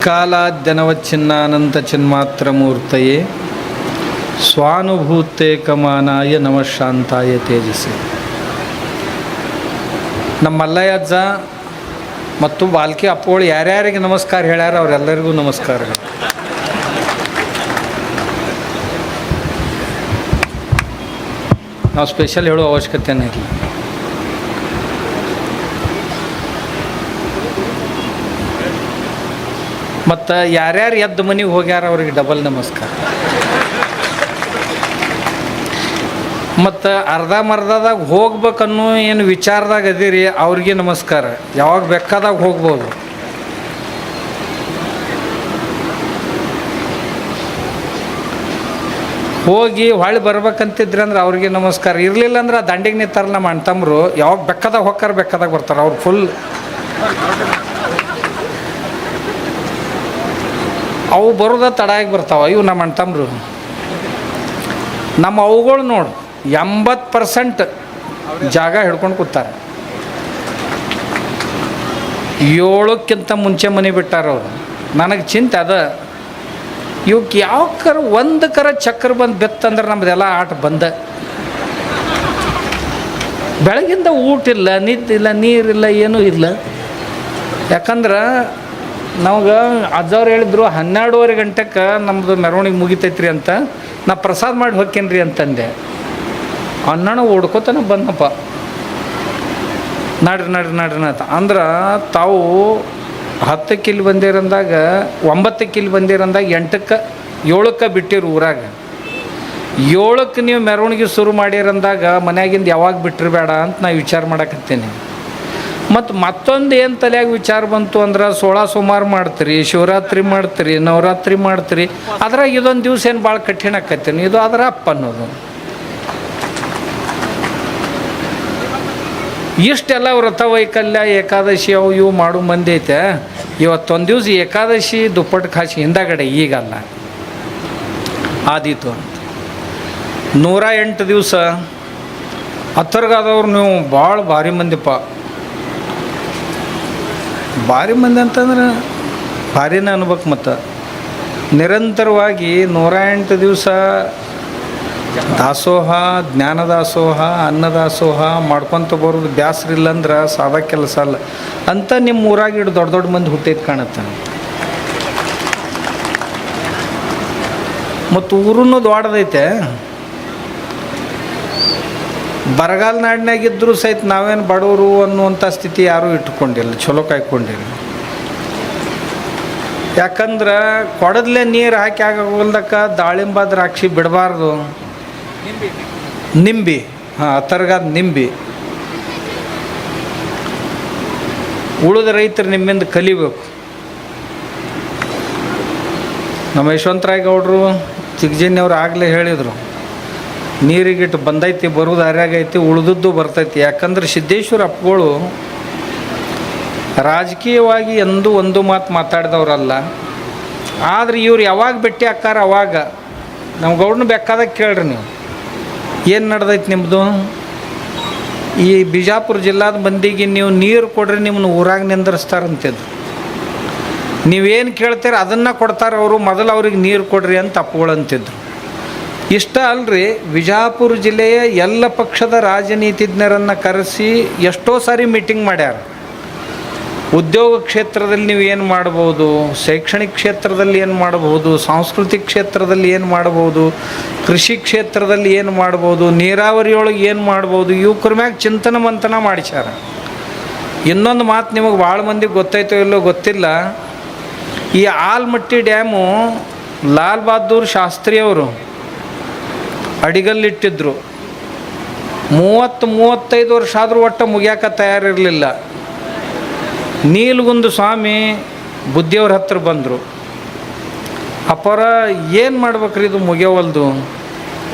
ಕಾಲಾದ್ಯನವಚ್ಛಿನ್ನಾನಂತ ಚಿನ್ಮಾತ್ರಮೂರ್ತಯೇ ಸ್ವಾನುಭೂತೆ ಕಮಾನಾಯ ನಮಃ ಶಾಂತಾಯ ತೇಜಸ್ಸೆ. ನಮ್ಮ ಮಲ್ಲಯ್ಯ ಅಜ್ಜ ಮತ್ತು ಬಾಲ್ಕಿ ಅಪ್ಪೋಳು ಯಾರ್ಯಾರಿಗೆ ನಮಸ್ಕಾರ ಹೇಳ್ಯಾರ ಅವರೆಲ್ಲರಿಗೂ ನಮಸ್ಕಾರಗಳು. ನಾವು ಸ್ಪೆಷಲ್ ಹೇಳೋ ಅವಶ್ಯಕತೆನೇ ಇಲ್ಲ. ಮತ್ತು ಯಾರ್ಯಾರು ಎದ್ದು ಮನೆಗೆ ಹೋಗ್ಯಾರ ಅವ್ರಿಗೆ ಡಬಲ್ ನಮಸ್ಕಾರ. ಮತ್ತು ಅರ್ಧಂಬರ್ಧದಾಗ ಹೋಗ್ಬೇಕನ್ನೋ ಏನು ವಿಚಾರದಾಗ ಅದೀರಿ ಅವ್ರಿಗೆ ನಮಸ್ಕಾರ. ಯಾವಾಗ ಬೇಕಾದಾಗ ಹೋಗ್ಬೋದು. ಹೋಗಿ ಹೊಳ್ಳಿ ಬರ್ಬೇಕಂತಿದ್ರಿ ಅಂದ್ರೆ ಅವ್ರಿಗೆ ನಮಸ್ಕಾರ. ಇರಲಿಲ್ಲ ಅಂದ್ರೆ ಆ ದಂಡಿಗೆ ನಿಂತಾರಲ್ಲ ನಮ್ಮ ಅಣ್ತಮ್ಮರು, ಯಾವಾಗ ಬೇಕಾದಾಗ ಹೋಗ್ತಾರ ಬೇಕಾದಾಗ ಬರ್ತಾರೆ. ಅವ್ರು ಫುಲ್ ಅವು ಬರೋದ ತಡಾಗಿ ಬರ್ತಾವೆ. ಇವು ನಮ್ಮ ಅಣ್ತಮ್ಮರು. ನಮ್ಮ ಅವುಗಳು ನೋಡು 80% ಜಾಗ ಹಿಡ್ಕೊಂಡು ಕೂತಾರೆ. 7ಕ್ಕಿಂತ ಮುಂಚೆ ಮನೆ ಬಿಟ್ಟಾರ ಅವರು. ನನಗೆ ಚಿಂತೆ ಅದ, ಇವಕ್ಕೆ ಯಾವ ಕರ ಒಂದು ಕರ ಚಕ್ರ ಬಂದು ಬೆತ್ತಂದ್ರೆ ನಮ್ಮದೆಲ್ಲ ಆಟ ಬಂದ. ಬೆಳಗಿಂದ ಊಟ ಇಲ್ಲ, ನಿದ್ದಿಲ್ಲ, ನೀರಿಲ್ಲ, ಏನೂ ಇಲ್ಲ. ಯಾಕಂದ್ರೆ ನಮ್ಗೆ ಅಜ್ಜವ್ರು ಹೇಳಿದ್ರು 12:30 ಗಂಟೆಗೆ ನಮ್ಮದು ಮೆರವಣಿಗೆ ಮುಗಿತೈತ್ರಿ ಅಂತ. ನಾ ಪ್ರಸಾದ ಮಾಡಿ ಹೋಗ್ತೇನ್ರಿ ಅಂತಂದೆ. ಅಣ್ಣನ ಓಡ್ಕೋತಾನೆ ಬಂದಪ್ಪ, ನಡ್ರಿ ನಡ್ರಿ ನಡ್ರಿ ಅಂತ ಅಂದ್ರೆ ತಾವು 10ಕ್ಕೆ ಇಲ್ಲಿ ಬಂದಿರಂದಾಗ 9ಕ್ಕೆ ಇಲ್ಲಿ ಬಂದಿರಂದಾಗ 8ಕ್ಕೆ 7ಕ್ಕೆ ಬಿಟ್ಟಿರು ಊರಾಗ. 7ಕ್ಕೆ ನೀವು ಮೆರವಣಿಗೆ ಶುರು ಮಾಡಿರಂದಾಗ ಮನ್ಯಾಗಿಂದ ಯಾವಾಗ ಬಿಟ್ಟಿರಬೇಡ ಅಂತ ನಾ ವಿಚಾರ ಮಾಡಕತ್ತೀನಿ. ಮತ್ತು ಮತ್ತೊಂದು ಏನು ತಲೆಯಾಗ ವಿಚಾರ ಬಂತು ಅಂದ್ರೆ 16 ಸೋಮವಾರ ಮಾಡ್ತೀರಿ, ಶಿವರಾತ್ರಿ ಮಾಡ್ತೀರಿ, ನವರಾತ್ರಿ ಮಾಡ್ತೀರಿ. ಅದ್ರಾಗ ಇದೊಂದು ದಿವಸ ಏನು ಭಾಳ ಕಠಿಣ ಆಕತ್ತೀನಿ. ಇದು ಅದರ ಅಪ್ಪ ಅನ್ನೋದು. ಇಷ್ಟೆಲ್ಲ ವ್ರತ ವೈಕಲ್ಯ ಏಕಾದಶಿ ಅವು ಇವು ಮಾಡು ಮಂದಿ ಐತೆ. ಇವತ್ತೊಂದು ದಿವಸ ಏಕಾದಶಿ ದುಪ್ಪಟ್ಟು ಖಾಸಿ ಹಿಂದಗಡೆ ಈಗಲ್ಲ ಆದೀತು ಅಂತ 108 ದಿವಸ ಹತ್ತರ್ಗಾದವ್ರು ನೀವು ಭಾಳ ಭಾರಿ ಮಂದಿಪ್ಪ. ಭಾರಿ ಮಂದಿ ಅಂತಂದ್ರೆ ಭಾರಿನೇ ಅನ್ಬೇಕು. ಮತ್ತು ನಿರಂತರವಾಗಿ 108 ದಿವಸ ದಾಸೋಹ, ಜ್ಞಾನದಾಸೋಹ, ಅನ್ನದಾಸೋಹ ಮಾಡ್ಕೊತ ಬರೋದು ಬ್ಯಾಸ್ರ ಇಲ್ಲಂದ್ರೆ ಸಾದಾ ಕೆಲಸ ಅಲ್ಲ ಅಂತ ನಿಮ್ಮ ಊರಾಗ ಇಟ್ಟು ದೊಡ್ಡ ದೊಡ್ಡ ಮಂದಿ ಹುಟ್ಟೈತೆ ಕಾಣುತ್ತೆ. ಮತ್ತು ಊರನ್ನು ದೊಡ್ಡದೈತೆ. ಬರಗಾಲ ನಾಡಿನಾಗಿದ್ದರೂ ಸಹಿತ ನಾವೇನು ಬಡವರು ಅನ್ನುವಂಥ ಸ್ಥಿತಿ ಯಾರೂ ಇಟ್ಕೊಂಡಿಲ್ಲ, ಚಲೋ ಕಾಯ್ಕೊಂಡಿಲ್ಲ. ಯಾಕಂದ್ರೆ ಕೊಡದಲ್ಲೇ ನೀರು ಹಾಕಿ ಆಗೋಲ್ದಕ್ಕೆ ದಾಳಿಂಬ ದ್ರಾಕ್ಷಿ ಬಿಡಬಾರ್ದು. ನಿಂಬಿ ಅತರ್ಗಾದ ನಿಂಬಿ ಉಳಿದ ರೈತರು ನಿಮ್ಮಿಂದ ಕಲಿಬೇಕು. ನಮ್ಮ ಯಶವಂತರಾಯ ಗೌಡರು ಚಿಕ್ಕಜಿನವ್ರು ಆಗಲೇ ಹೇಳಿದರು, ನೀರಿಗಿಟ್ಟು ಬಂದೈತಿ, ಬರೋದು ಹರ್ಯಾಗೈತಿ, ಉಳಿದದ್ದು ಬರ್ತೈತಿ. ಯಾಕಂದ್ರೆ ಸಿದ್ದೇಶ್ವರ ಅಪ್ಪಗಳು ರಾಜಕೀಯವಾಗಿ ಎಂದೂ ಒಂದು ಮಾತು ಮಾತಾಡಿದವ್ರಲ್ಲ. ಆದರೆ ಇವ್ರು ಯಾವಾಗ ಭೇಟಿ ಆಕಾರ ಅವಾಗ ನಮ್ಮ ಗೌಡನ ಬೇಕಾದಾಗ ಕೇಳ್ರಿ ನೀವು, ಏನು ನಡೆದೈತಿ ನಿಮ್ಮದು, ಈ ಬಿಜಾಪುರ ಜಿಲ್ಲಾದ ಮಂದಿಗೆ ನೀವು ನೀರು ಕೊಡ್ರಿ, ನಿಮ್ಮನ್ನು ಊರಾಗ ನಿಂದ್ರಿಸ್ತಾರಂತಿದ್ರು. ನೀವೇನು ಕೇಳ್ತೀರ ಅದನ್ನು ಕೊಡ್ತಾರೆ ಅವರು, ಮೊದಲು ಅವ್ರಿಗೆ ನೀರು ಕೊಡ್ರಿ ಅಂತ ಅಪ್ಪಗಳು ಅಂತಿದ್ರು. ಇಷ್ಟ ಅಲ್ರಿ, ವಿಜಾಪುರ ಜಿಲ್ಲೆಯ ಎಲ್ಲ ಪಕ್ಷದ ರಾಜನೀತಿಜ್ಞರನ್ನು ಕರೆಸಿ ಎಷ್ಟೋ ಸಾರಿ ಮೀಟಿಂಗ್ ಮಾಡ್ಯಾರ. ಉದ್ಯೋಗ ಕ್ಷೇತ್ರದಲ್ಲಿ ನೀವು ಏನು ಮಾಡ್ಬೋದು, ಶೈಕ್ಷಣಿಕ ಕ್ಷೇತ್ರದಲ್ಲಿ ಏನು ಮಾಡ್ಬೋದು, ಸಾಂಸ್ಕೃತಿಕ ಕ್ಷೇತ್ರದಲ್ಲಿ ಏನು ಮಾಡ್ಬೋದು, ಕೃಷಿ ಕ್ಷೇತ್ರದಲ್ಲಿ ಏನು ಮಾಡ್ಬೋದು, ನೀರಾವರಿಯೊಳಗೆ ಏನು ಮಾಡ್ಬೋದು, ಇವ್ರ ಮ್ಯಾಗ ಚಿಂತನ ಮಂಥನ ಮಾಡಿಸ್ಯಾರ. ಇನ್ನೊಂದು ಮಾತು ನಿಮಗೆ ಭಾಳ ಮಂದಿಗೆ ಗೊತ್ತಾಯ್ತೋ ಇಲ್ಲೋ ಗೊತ್ತಿಲ್ಲ. ಈ ಆಲ್ಮಟ್ಟಿ ಡ್ಯಾಮು ಲಾಲ್ ಬಹದ್ದೂರ್ ಶಾಸ್ತ್ರಿಯವರು ಅಡಿಗಲ್ಲಿಟ್ಟಿದ್ರು. 30-35 ವರ್ಷ ಆದರೂ ಒಟ್ಟು ಮುಗಿಯಾಕ ತಯಾರಿರಲಿಲ್ಲ. ನೀಲಗುಂದ ಸ್ವಾಮಿ ಬುದ್ಧಿಯವ್ರ ಹತ್ರ ಬಂದರು. ಅಪ್ಪರ ಏನು ಮಾಡ್ಬೇಕ್ರಿ ಇದು ಮುಗಿಯವಲ್ದು.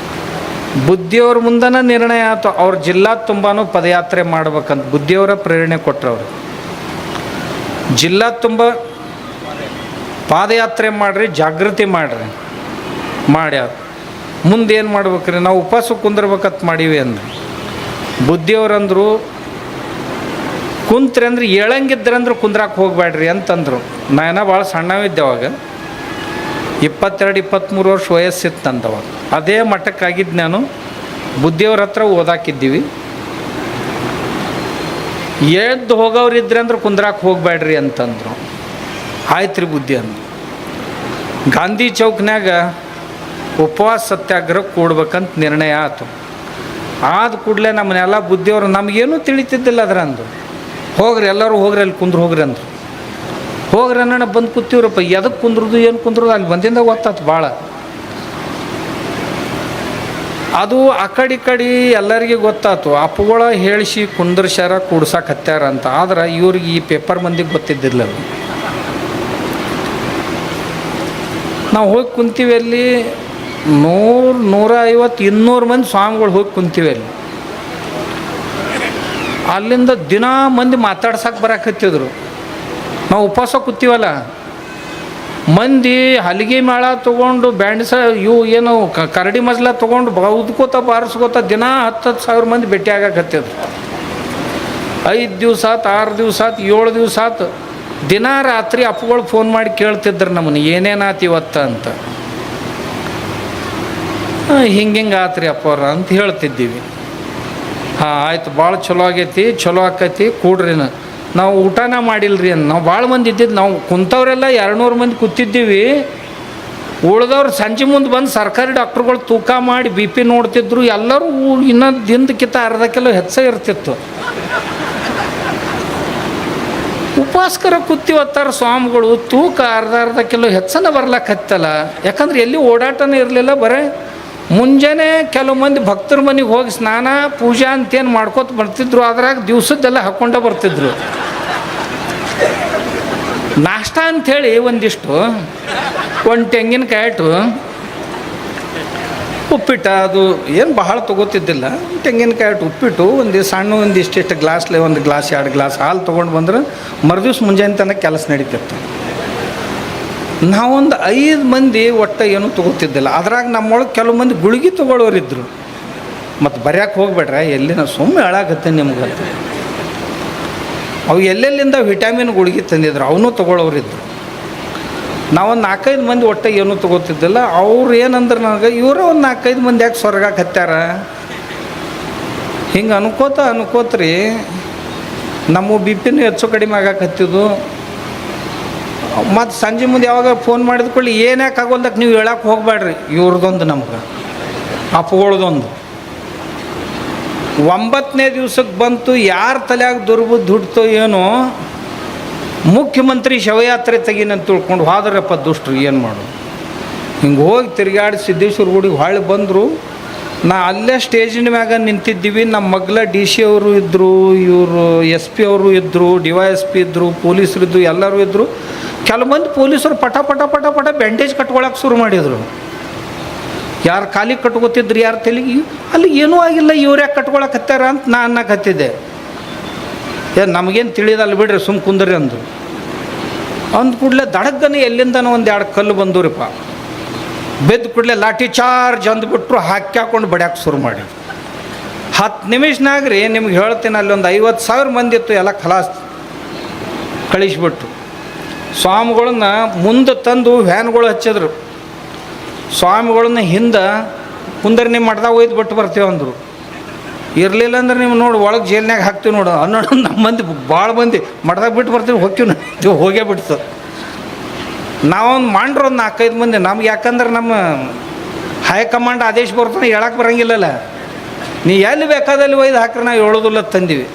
ಬುದ್ಧಿಯವ್ರ ಮುಂದನ ನಿರ್ಣಯ ಆಯ್ತು, ಅವ್ರ ಜಿಲ್ಲಾ ತುಂಬಾನು ಪದಯಾತ್ರೆ ಮಾಡ್ಬೇಕಂತ ಬುದ್ಧಿಯವರ ಪ್ರೇರಣೆ ಕೊಟ್ಟರವ್ರು. ಜಿಲ್ಲಾ ತುಂಬ ಪಾದಯಾತ್ರೆ ಮಾಡಿರಿ, ಜಾಗೃತಿ ಮಾಡಿರಿ. ಮಾಡ್ಯಾರ. ಮುಂದೆ ಏನು ಮಾಡ್ಬೇಕ್ರಿ, ನಾವು ಉಪವಾಸ ಕುಂದಿರ್ಬೇಕಂತ ಮಾಡೀವಿ ಅಂದ್ರೆ ಬುದ್ಧಿಯವ್ರಂದರು ಕುಂತ್ರಿ ಅಂದ್ರೆ ಏಳಂಗಿದ್ರಂದ್ರೆ ಕುಂದ್ರಾಕೆ ಹೋಗ್ಬೇಡ್ರಿ ಅಂತಂದರು. ನಾನು ಭಾಳ ಸಣ್ಣವಿದ್ದೆ ಅವಾಗ, 22-23 ವರ್ಷ ವಯಸ್ಸಿತ್ತು ನಂದವಾಗ. ಅದೇ ಮಟ್ಟಕ್ಕಾಗಿದ್ದು ನಾನು. ಬುದ್ಧಿಯವ್ರ ಹತ್ರ ಓದಾಕಿದ್ದೀವಿ. ಎದ್ದು ಹೋಗೋರು ಇದ್ರೆ ಅಂದ್ರೆ ಕುಂದ್ರಾಕೆ ಹೋಗ್ಬೇಡ್ರಿ ಅಂತಂದರು. ಆಯ್ತು ರೀ ಬುದ್ಧಿ ಅಂದ್ರು. ಗಾಂಧಿ ಚೌಕ್ನಾಗ ಉಪವಾಸ ಸತ್ಯಾಗ್ರಹ ಕೂಡ್ಬೇಕಂತ ನಿರ್ಣಯ ಆಯ್ತು. ಆದ ಕೂಡಲೇ ನಮ್ಮನ್ನೆಲ್ಲ ಬುದ್ಧಿಯವರು, ನಮಗೇನೂ ತಿಳಿತಿದ್ದಿಲ್ಲ ಅದ್ರ ಅಂದು, ಹೋಗ್ರಿ ಎಲ್ಲರೂ ಹೋಗ್ರಿ, ಅಲ್ಲಿ ಕುಂದ್ರು ಹೋಗ್ರಿ ಅಂದರು. ಹೋಗ್ರಿ ಅನ್ನೋಣ ಬಂದು ಕೂತೀವ್ರಪ್ಪ. ಎದಕ್ಕೆ ಕುಂದ್ರದು ಏನು ಕುಂದ್ರದು ಅಲ್ಲಿ ಬಂದಿಂದ ಗೊತ್ತಾಯ್ತು ಭಾಳ. ಅದು ಆ ಕಡೆ ಎಲ್ಲರಿಗೆ ಗೊತ್ತಾಯ್ತು, ಅಪ್ಪುಗಳ ಹೇಳಿಸಿ ಕುಂದ್ರಸ್ಯಾರ ಕೂಡ್ಸಕ್ಕೆ ಹತ್ಯಾರ ಅಂತ. ಆದ್ರೆ ಇವ್ರಿಗೆ ಈ ಪೇಪರ್ ಮಂದಿಗೆ ಗೊತ್ತಿದ್ದಿಲ್ಲ. ನಾವು ಹೋಗಿ ಕುಂತೀವಿ ಅಲ್ಲಿ 100, 150, 200 ಮಂದಿ ಸ್ವಾಮಿಗಳು ಹೋಗಿ ಕುಂತೀವಿ ಅಲ್ಲಿ. ಅಲ್ಲಿಂದ ದಿನ ಮಂದಿ ಮಾತಾಡ್ಸಕ್ಕೆ ಬರಕತ್ತಿದ್ರು. ನಾವು ಉಪವಾಸ ಕೂತೀವಲ್ಲ, ಮಂದಿ ಹಲಿಗೆ ಮೇಳ ತೊಗೊಂಡು ಬ್ಯಾಂಡ್ಸ ಇವು ಏನು ಕರಡಿ ಮಜಲ ತೊಗೊಂಡು ಉದ್ಕೋತ ಬಾರಿಸ್ಕೋತ ದಿನ 10,000 ಮಂದಿ ಭೇಟಿ ಆಗಕತ್ತಿದ್ರು. 5 ದಿವಸ ಆತು, 6 ದಿವಸ ಆತು, 7 ದಿವಸ ಆತು. ದಿನ ರಾತ್ರಿ ಅಪ್ಪುಗಳು ಫೋನ್ ಮಾಡಿ ಕೇಳ್ತಿದ್ರು ನಮ್ಮನ್ನು, ಏನೇನಾತು ಇವತ್ತು ಅಂತ. ಹಿಂಗೆ ಆತ್ರಿ ಅಪ್ಪವ್ರ ಅಂತ ಹೇಳ್ತಿದ್ದೀವಿ. ಹಾಂ ಆಯ್ತು, ಭಾಳ ಚಲೋ ಆಗೈತಿ, ಚಲೋ ಆಕೈತಿ, ಕೂಡ್ರಿ. ನಾವು ಊಟನ ಮಾಡಿಲ್ರಿ ಅಂತ. ನಾವು ಭಾಳ ಮಂದಿ ಇದ್ದಿದ್ದು, ನಾವು ಕುಂತವ್ರೆಲ್ಲ 200 ಮಂದಿ ಕೂತಿದ್ದೀವಿ. ಉಳ್ದವ್ರು ಸಂಜೆ ಮುಂದೆ ಬಂದು ಸರ್ಕಾರಿ ಡಾಕ್ಟ್ರುಗಳು ತೂಕ ಮಾಡಿ BP ನೋಡ್ತಿದ್ರು. ಎಲ್ಲರೂ ಇನ್ನೂ ದಿನಕ್ಕಿಂತ ಅರ್ಧ ಕಿಲೋ ಹೆಚ್ಚ ಇರ್ತಿತ್ತು. ಉಪವಾಸ್ಕರ ಕೂತಿವತ್ತಾರ ಸ್ವಾಮಿಗಳು, ತೂಕ ಅರ್ಧ ಕಿಲೋ ಹೆಚ್ಚನ ಬರ್ಲಕ್ಕತ್ತಲ್ಲ. ಯಾಕಂದ್ರೆ ಎಲ್ಲಿ ಓಡಾಟನೇ ಇರಲಿಲ್ಲ. ಬರೇ ಮುಂಜಾನೆ ಕೆಲವು ಮಂದಿ ಭಕ್ತರ ಮನೆಗೆ ಹೋಗಿ ಸ್ನಾನ ಪೂಜಾ ಅಂತೇನು ಮಾಡ್ಕೋತ ಬರ್ತಿದ್ರು. ಅದ್ರಾಗ ದಿವಸದ್ದೆಲ್ಲ ಹಾಕ್ಕೊಂಡ ಬರ್ತಿದ್ರು. ನಾಷ್ಟ ಅಂಥೇಳಿ ಒಂದಿಷ್ಟು, ಒಂದು ತೆಂಗಿನಕಾಯಿ ಇಟ್ಟು ಉಪ್ಪಿಟ್ಟು, ಅದು ಏನು ಬಹಳ ತೊಗೋತಿದ್ದಿಲ್ಲ. ತೆಂಗಿನಕಾಯಿ ಇಟ್ಟು ಉಪ್ಪಿಟ್ಟು ಒಂದಿಷ್ಟು ಗ್ಲಾಸ್ಲೆ 1 ಗ್ಲಾಸ್ 2 ಗ್ಲಾಸ್ ಹಾಲು ತೊಗೊಂಡು ಬಂದ್ರೆ ಮರುದಿವ್ಸ ಮುಂಜಾನೆ ತನಕ ಕೆಲಸ ನಡೀತಿತ್ತು. ನಾವೊಂದು 5 ಮಂದಿ ಒಟ್ಟು ಏನೂ ತೊಗೋತಿದ್ದಿಲ್ಲ. ಅದ್ರಾಗ ನಮ್ಮೊಳಗೆ ಕೆಲವು ಮಂದಿ ಗುಳಿಗೆ ತೊಗೊಳ್ಳೋರಿದ್ರು. ಮತ್ತು ಬರ್ಯಾಕೆ ಹೋಗ್ಬೇಡ್ರ, ಎಲ್ಲಿನ ಸುಮ್ಮನೆ ಹೇಳಾಕತ್ತೇನೆ ನಿಮ್ಗೆ. ಅವು ಎಲ್ಲೆಲ್ಲಿಂದ ವಿಟಾಮಿನ್ ಗುಳಿಗೆ ತಂದಿದ್ರು, ಅವನು ತೊಗೊಳ್ಳೋರಿದ್ರು. ನಾವೊಂದು 4-5 ಮಂದಿ ಒಟ್ಟು ಏನೂ ತೊಗೋತಿದ್ದಿಲ್ಲ. ಅವ್ರು ಏನಂದ್ರೆ ನನಗೆ, ಇವರೇ ಒಂದು 4-5 ಮಂದಿ ಯಾಕೆ ಸ್ವರ್ಗಕ್ಕೆ ಹತ್ಯಾರ ಹಿಂಗೆ ಅನ್ಕೋತ್ರಿ. ನಮ್ಮ BP ಹೆಚ್ಚು ಕಡಿಮೆ ಆಗಕ್ಕೆ ಹತ್ತಿದ್ದು. ಮತ್ತು ಸಂಜೆ ಮುಂದೆ ಯಾವಾಗ ಫೋನ್ ಮಾಡಿದ ಕೂಡಲೇ ಏನ್ಯಾಕೆ ಆಗೋಲ್ದಕ್ಕೆ ನೀವು ಹೇಳಕ್ಕೆ ಹೋಗ್ಬೇಡ್ರಿ. ಇವ್ರದ್ದೊಂದು ನಮ್ಗೆ ಅಪ್ಪುಗಳದೊಂದು. 9ನೇ ದಿವ್ಸಕ್ಕೆ ಬಂತು. ಯಾರ ತಲೆಯಾಗ ದುರ್ಬುದ್ಧಿ ಹುಡ್ತೋ ಏನೋ, ಮುಖ್ಯಮಂತ್ರಿ ಶವಯಾತ್ರೆ ತೆಗೀನಂತ ತಿಳ್ಕೊಂಡು ಹೋದ್ರಪ್ಪ ದುಷ್ಟರು. ಏನು ಮಾಡೋದು? ಹಿಂಗೆ ಹೋಗಿ ತಿರುಗಾಡಿ ಸಿದ್ದೇಶ್ವರ ಗುಡಿಗೆ ಹೊಳ್ಳಿ ಬಂದರು. ನಾ ಅಲ್ಲೇ ಸ್ಟೇಜಿನ ಮ್ಯಾಗ ನಿಂತಿದ್ದೀವಿ. ನಮ್ಮ ಮಗ್ಲ DC ಅವರು ಇದ್ದರು, ಇವರು SP ಅವರು ಇದ್ದರು, DYSP ಇದ್ದರು, ಪೊಲೀಸರು ಇದ್ದರು, ಎಲ್ಲರೂ ಇದ್ದರು. ಕೆಲವು ಮಂದಿ ಪೊಲೀಸರು ಪಟ ಬ್ಯಾಂಡೇಜ್ ಕಟ್ಕೊಳಕ್ಕೆ ಶುರು ಮಾಡಿದರು. ಯಾರು ಕಾಲಿಗೆ ಕಟ್ಕೋತಿದ್ರು, ಯಾರು ತಲೆಗೆ. ಅಲ್ಲಿ ಏನೂ ಆಗಿಲ್ಲ, ಇವ್ರು ಯಾಕೆ ಕಟ್ಕೊಳಕ್ಕೆ ಹತ್ತಾರ ಅಂತ ನಾ ಅನ್ನಕ್ಕೆ ಹತ್ತಿದ್ದೆ. ನಮಗೇನು ತಿಳಿದಲ್ಲ ಬಿಡ್ರಿ, ಸುಮ್ಮ ಕುಂದ್ರಿ ಅಂದರು. ಅಂದ ಕೂಡಲೇ ದಡಗ್ಗನೆ ಎಲ್ಲಿಂದನೋ 1-2 ಕಲ್ಲು ಬಂದೂರಿಪ್ಪ. ಬೆದ್ದು ಕೂಡಲೇ ಲಾಠಿ ಚಾರ್ಜ್ ಅಂದ್ಬಿಟ್ರು. ಹಾಕ್ಯಾಕೊಂಡು ಬಡ್ಯಾಕೆ ಶುರು ಮಾಡಿ 10 ನಿಮಿಷನಾಗ ರೀ ನಿಮ್ಗೆ ಹೇಳ್ತೀನಿ, ಅಲ್ಲಿ ಒಂದು 50,000 ಮಂದಿ ಇತ್ತು. ಎಲ್ಲ ಖಲಾಸ್ ಕಳಿಸ್ಬಿಟ್ರು. ಸ್ವಾಮಿಗಳನ್ನ ಮುಂದೆ ತಂದು ವ್ಯಾನ್ಗಳು ಹಚ್ಚಿದ್ರು. ಸ್ವಾಮಿಗಳನ್ನ ಹಿಂದೆ ಕುಂದರ್ ನಿಮ್ಮ ಮಠದಾಗ ಒಯ್ದು ಬಿಟ್ಟು ಬರ್ತೀವಿ ಅಂದರು. ಇರಲಿಲ್ಲ ಅಂದ್ರೆ ನೀವು ನೋಡಿ ಒಳಗೆ ಜೈಲ್ನಾಗ ಹಾಕ್ತೀವಿ ನೋಡು ಅನ್ನೋಣ. ನಮ್ಮ ಮಂದಿ ಭಾಳ ಮಂದಿ ಮಠದಾಗ ಬಿಟ್ಟು ಬರ್ತೀವಿ, ಹೋಗ್ತೀವಿ ಹೋಗೇ ಬಿಡ್ತು. ನಾವೊಂದು ಮಾಡ್ರು ಒಂದು 4-5 ಮಂದಿ. ನಮ್ಗೆ ಯಾಕಂದ್ರೆ ನಮ್ಮ ಹೈಕಮಾಂಡ್ ಆದೇಶ ಬರ್ತಾನೆ, ಹೇಳಕ್ಕೆ ಬರೋಂಗಿಲ್ಲಲ್ಲ. ನೀ ಎಲ್ಲಿ ಬೇಕಾದಲ್ಲಿ ಒಯ್ದು ಹಾಕ್ರೆ ನಾವು ಹೇಳೋದಿಲ್ಲ ತಂದೀವಿ.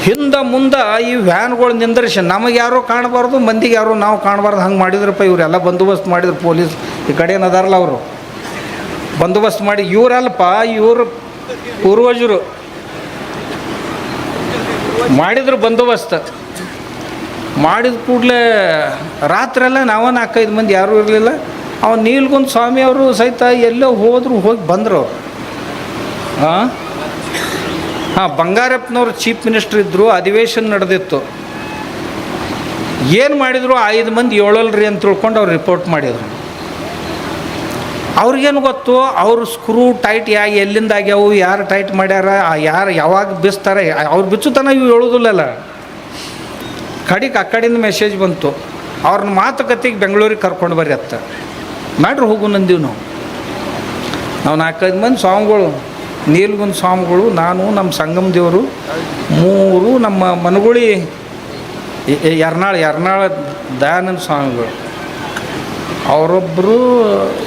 ಹಿಂದೆ ಮುಂದೆ ಈ ವ್ಯಾನ್ಗಳು ನಿಂದ್ರಿಸಿ ನಮಗೆ ಯಾರೂ ಕಾಣಬಾರ್ದು, ಮಂದಿಗೆ ಯಾರು ನಾವು ಕಾಣಬಾರ್ದು. ಹಂಗೆ ಮಾಡಿದ್ರಪ್ಪ. ಇವರೆಲ್ಲ ಬಂದೋಬಸ್ತ್ ಮಾಡಿದ್ರು. ಪೊಲೀಸ್ ಈ ಕಡೆ ಏನದಾರಲ್ಲ ಅವರು ಬಂದೋಬಸ್ತ್ ಮಾಡಿ. ಇವರಲ್ಪ ಇವರು ಪೂರ್ವಜರು ಮಾಡಿದ್ರು ಬಂದೋಬಸ್ತ್. ಮಾಡಿದ ಕೂಡಲೇ ರಾತ್ರೆಲ್ಲ ನಾವು 4-5 ಮಂದಿ ಯಾರೂ ಇರಲಿಲ್ಲ. ಅವನು ನೀಲ್ಗುಂದ ಸ್ವಾಮಿ ಅವರು ಸಹಿತ ಎಲ್ಲೋ ಹೋದರು, ಹೋಗಿ ಬಂದರು ಅವರು. ಬಂಗಾರಪ್ಪನವ್ರು ಚೀಫ್ ಮಿನಿಸ್ಟರ್ ಇದ್ದರು. ಅಧಿವೇಶನ ನಡೆದಿತ್ತು. ಏನು ಮಾಡಿದರು, 5 ಮಂದಿ ಹೇಳಲ್ರಿ ಅಂತ ತಿಳ್ಕೊಂಡು ಅವ್ರು ರಿಪೋರ್ಟ್ ಮಾಡಿದರು. ಅವ್ರಿಗೇನು ಗೊತ್ತು ಅವ್ರು ಸ್ಕ್ರೂ ಟೈಟ್ ಎಲ್ಲಿಂದ ಆಗ್ಯಾವು, ಯಾರು ಟೈಟ್ ಮಾಡ್ಯಾರ, ಯಾರು ಯಾವಾಗ ಬಿಸ್ತಾರೆ, ಅವ್ರು ಬಿಚ್ಚುತನ ಇವು ಹೇಳೋದಿಲ್ಲಲ್ಲ. ಕಡೆಗೆ ಆ ಕಡೆಯಿಂದ ಮೆಸೇಜ್ ಬಂತು, ಅವ್ರನ್ನ ಮಾತುಕತೆಗೆ ಬೆಂಗಳೂರಿಗೆ ಕರ್ಕೊಂಡು ಬರ್ರಿ ಅತ್ತ. ಮಾಡ್ರಿ ಹೋಗು ನಂದೀವಿ ನಾವು 4-5 ಮಂದಿ ಸ್ವಾಮಿಗಳು, ನೀಲ್ಗುಂದ ಸ್ವಾಮಿಗಳು, ನಾನು, ನಮ್ಮ ಸಂಗಮ ದೇವರು, 3 ನಮ್ಮ ಮನಗುಳಿ ಯರ್ನಾಳ ದಯಾನಂದ ಸ್ವಾಮಿಗಳು, ಅವರೊಬ್ಬರು,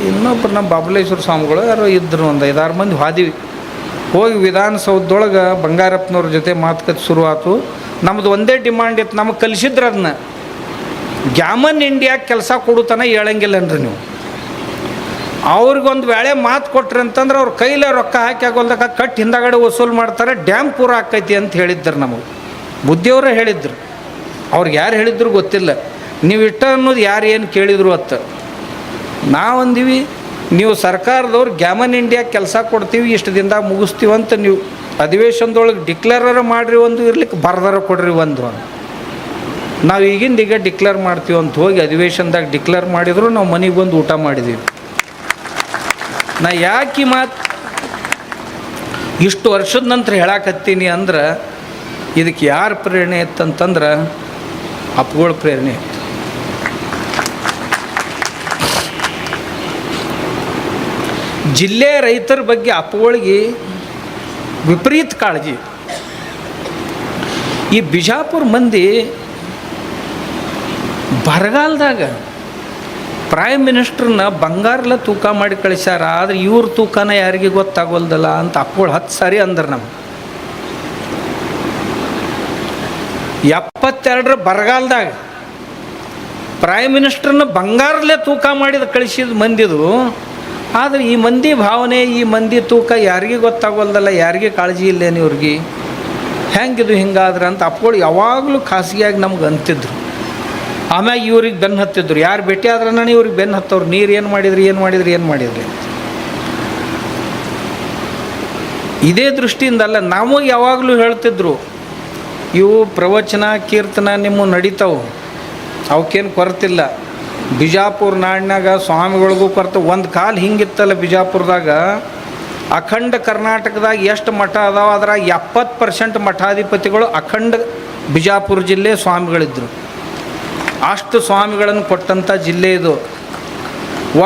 ಇನ್ನೊಬ್ಬರು ನಮ್ಮ ಬಾಬಲೇಶ್ವರ ಸ್ವಾಮಿಗಳು ಯಾರೋ ಇದ್ದರು. ಒಂದು 5-6 ಮಂದಿ ಹಾದಿವಿ. ಹೋಗಿ ವಿಧಾನಸೌಧದೊಳಗೆ ಬಂಗಾರಪ್ಪನವ್ರ ಜೊತೆ ಮಾತುಕತೆ ಶುರುವಾತು. ನಮ್ಮದು ಒಂದೇ ಡಿಮಾಂಡ್ ಇತ್ತು, ನಮಗೆ ಕಲಿಸಿದ್ರೆ ಅದನ್ನ ಗ್ಯಾಮನ್ ಇಂಡಿಯಾಗೆ ಕೆಲಸ ಕೊಡುತ್ತಾನೆ ಹೇಳಂಗಿಲ್ಲನ್ರಿ ನೀವು. ಅವ್ರಿಗೊಂದು ವೇಳೆ ಮಾತು ಕೊಟ್ರಿ ಅಂತಂದ್ರೆ ಅವ್ರ ಕೈಲೇ ರೊಕ್ಕ ಹಾಕಿ ಆಗೋಲ್ದಾಗ ಕಟ್ಟಿ ಹಿಂದಗಡೆ ವಸೂಲು ಮಾಡ್ತಾರೆ, ಡ್ಯಾಮ್ ಪೂರ ಆಕೈತಿ ಅಂತ ಹೇಳಿದ್ರು. ನಮಗೆ ಬುದ್ಧಿಯವರೇ ಹೇಳಿದ್ರು, ಅವ್ರಿಗೆ ಯಾರು ಹೇಳಿದ್ರು ಗೊತ್ತಿಲ್ಲ. ನೀವು ಇಷ್ಟ ಅನ್ನೋದು ಯಾರು ಏನು ಕೇಳಿದ್ರು ಅತ್ತ. ನಾವಂದೀವಿ, ನೀವು ಸರ್ಕಾರದವ್ರು ಗ್ಯಾಮನ್ ಇಂಡಿಯಾ ಕೆಲಸ ಕೊಡ್ತೀವಿ, ಇಷ್ಟು ದಿನದಾಗ ಮುಗಿಸ್ತೀವಿ ಅಂತ ನೀವು ಅಧಿವೇಶನದೊಳಗೆ ಡಿಕ್ಲೇರರ ಮಾಡಿರಿ, ಒಂದು ಇರ್ಲಿಕ್ಕೆ ಬರ್ದಾರ ಕೊಡ್ರಿ ಒಂದು. ನಾವು ಈಗಿಂದ ಈಗ ಡಿಕ್ಲೇರ್ ಮಾಡ್ತೀವಿ ಅಂತ ಹೋಗಿ ಅಧಿವೇಶನದಾಗ ಡಿಕ್ಲೇರ್ ಮಾಡಿದ್ರು, ನಾವು ಮನೆಗೆ ಬಂದು ಊಟ ಮಾಡಿದ್ದೀವಿ. ನಾ ಯಾಕೆ ಮಾತು ಇಷ್ಟು ವರ್ಷದ ನಂತರ ಹೇಳಾಕತ್ತೀನಿ ಅಂದ್ರೆ, ಇದಕ್ಕೆ ಯಾರು ಪ್ರೇರಣೆ ಇತ್ತಂತಂದ್ರೆ ಅಪ್ಪುಗಳ ಪ್ರೇರಣೆ ಇತ್ತು. ಜಿಲ್ಲೆ ರೈತರ ಬಗ್ಗೆ ಅಪ್ಪುಗಳಿಗೆ ವಿಪರೀತ ಕಾಳಜಿ. ಈ ಬಿಜಾಪುರ ಮಂದಿ ಬರಗಾಲದಾಗ ಪ್ರೈಮ್ ಮಿನಿಸ್ಟ್ರನ್ನ ಬಂಗಾರಲ್ಲ ತೂಕ ಮಾಡಿ ಕಳಿಸ್ಯಾರ, ಆದರೆ ಇವ್ರ ತೂಕನ ಯಾರಿಗೆ ಗೊತ್ತಾಗೋಲ್ದಲ್ಲ ಅಂತ ಅಪ್ಪುಗಳು 10 ಸಾರಿ ಅಂದ್ರೆ ನಮ್ಗೆ 72 ಬರಗಾಲದಾಗ ಪ್ರೈಮ್ ಮಿನಿಸ್ಟ್ರನ್ನ ಬಂಗಾರಲ್ಲೇ ತೂಕ ಮಾಡಿದ ಕಳಿಸಿದ ಮಂದಿದು. ಆದರೆ ಈ ಮಂದಿ ಭಾವನೆ, ಈ ಮಂದಿ ತೂಕ ಯಾರಿಗೆ ಗೊತ್ತಾಗೋಲ್ದಲ್ಲ, ಯಾರಿಗೆ ಕಾಳಜಿ ಇಲ್ಲೇನು ಇವ್ರಿಗೆ, ಹೆಂಗಿದು ಹಿಂಗಾದ್ರೆ ಅಂತ ಅಪ್ಪಗಳು ಯಾವಾಗಲೂ ಖಾಸಗಿಯಾಗಿ ನಮ್ಗೆ ಅಂತಿದ್ರು. ಆಮ್ಯಾಗ ಇವ್ರಿಗೆ ಬೆನ್ನು ಹತ್ತಿದ್ರು, ಯಾರು ಭೇಟಿ ಆದ್ರೆ ನಾನು ಇವ್ರಿಗೆ ಬೆನ್ನು ಹತ್ತವ್ರು, ನೀರು ಏನು ಮಾಡಿದ್ರಿ ಅಂತ. ಇದೇ ದೃಷ್ಟಿಯಿಂದಲ್ಲ, ನಮಗೆ ಯಾವಾಗಲೂ ಹೇಳ್ತಿದ್ರು, ಇವು ಪ್ರವಚನ ಕೀರ್ತನ ನಿಮ್ಮ ನಡೀತಾವೆ, ಅವಕ್ಕೇನು ಕೊರತಿಲ್ಲ. ಬಿಜಾಪುರ ನಾಡಿನಾಗ ಸ್ವಾಮಿಗಳಿಗೂ ಕೊರತೆ. ಒಂದು ಕಾಲ ಹಿಂಗಿತ್ತಲ್ಲ, ಬಿಜಾಪುರದಾಗ ಅಖಂಡ ಕರ್ನಾಟಕದಾಗ ಎಷ್ಟು ಮಠ ಅದಾವ ಅದ್ರಾಗ 70% ಮಠಾಧಿಪತಿಗಳು ಅಖಂಡ ಬಿಜಾಪುರ ಜಿಲ್ಲೆ ಸ್ವಾಮಿಗಳಿದ್ರು. ಅಷ್ಟು ಸ್ವಾಮಿಗಳನ್ನು ಕೊಟ್ಟಂಥ ಜಿಲ್ಲೆ ಇದು.